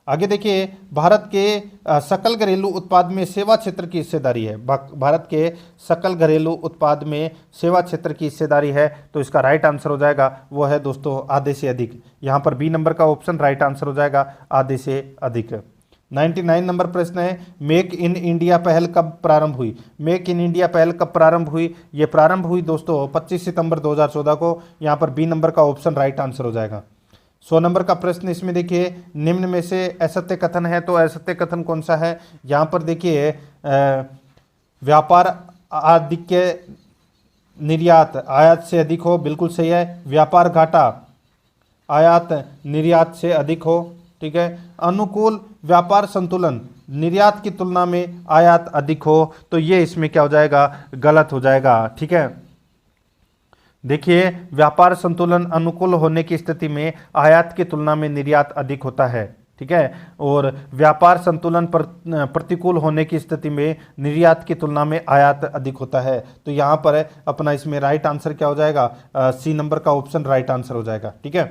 आगे देखिए, भारत के सकल घरेलू उत्पाद में सेवा क्षेत्र की हिस्सेदारी है। भारत के सकल घरेलू उत्पाद में सेवा क्षेत्र की हिस्सेदारी है, तो इसका राइट आंसर हो जाएगा वो है दोस्तों आधे से अधिक। यहाँ पर बी नंबर का ऑप्शन राइट आंसर हो जाएगा आधे से अधिक। 99 नंबर प्रश्न है, मेक इन इंडिया पहल कब प्रारंभ हुई? मेक इन इंडिया पहल कब प्रारंभ हुई? ये प्रारंभ हुई दोस्तों 25 सितंबर 2014 को। यहाँ पर बी नंबर का ऑप्शन राइट आंसर हो जाएगा। 100 नंबर का प्रश्न इसमें देखिए, निम्न में से असत्य कथन है, तो असत्य कथन कौन सा है? यहाँ पर देखिए, व्यापार आधिक्य निर्यात आयात से अधिक हो, बिल्कुल सही है। व्यापार घाटा आयात निर्यात से अधिक हो, ठीक है। अनुकूल व्यापार संतुलन निर्यात की तुलना में आयात अधिक हो, तो ये इसमें क्या हो जाएगा? गलत हो जाएगा, ठीक है। देखिए, व्यापार संतुलन अनुकूल होने की स्थिति में आयात की तुलना में निर्यात अधिक होता है, ठीक है। और व्यापार संतुलन प्रतिकूल होने की स्थिति में निर्यात की तुलना में आयात अधिक होता है। तो यहाँ पर अपना इसमें राइट आंसर क्या हो जाएगा? सी नंबर का ऑप्शन राइट आंसर हो जाएगा, ठीक है।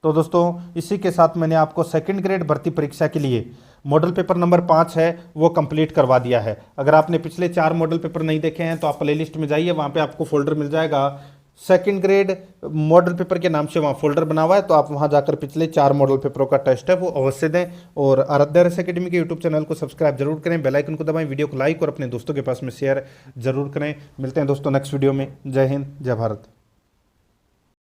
तो दोस्तों इसी के साथ मैंने आपको सेकंड ग्रेड भर्ती परीक्षा के लिए मॉडल पेपर नंबर 5 है वो कंप्लीट करवा दिया है। अगर आपने पिछले 4 मॉडल पेपर नहीं देखे हैं तो आप प्लेलिस्ट में जाइए, वहाँ पे आपको फोल्डर मिल जाएगा सेकंड ग्रेड मॉडल पेपर के नाम से, वहाँ फोल्डर बना हुआ है। तो आप वहाँ जाकर पिछले 4 मॉडल पेपरों का टेस्ट है वो अवश्य दें। और आराध्या रस अकेडमी के यूट्यूब चैनल को सब्सक्राइब जरूर करें, बेल आइकन को दबाएं, वीडियो को लाइक और अपने दोस्तों के पास में शेयर जरूर करें। मिलते हैं दोस्तों नेक्स्ट वीडियो में। जय हिंद, जय भारत।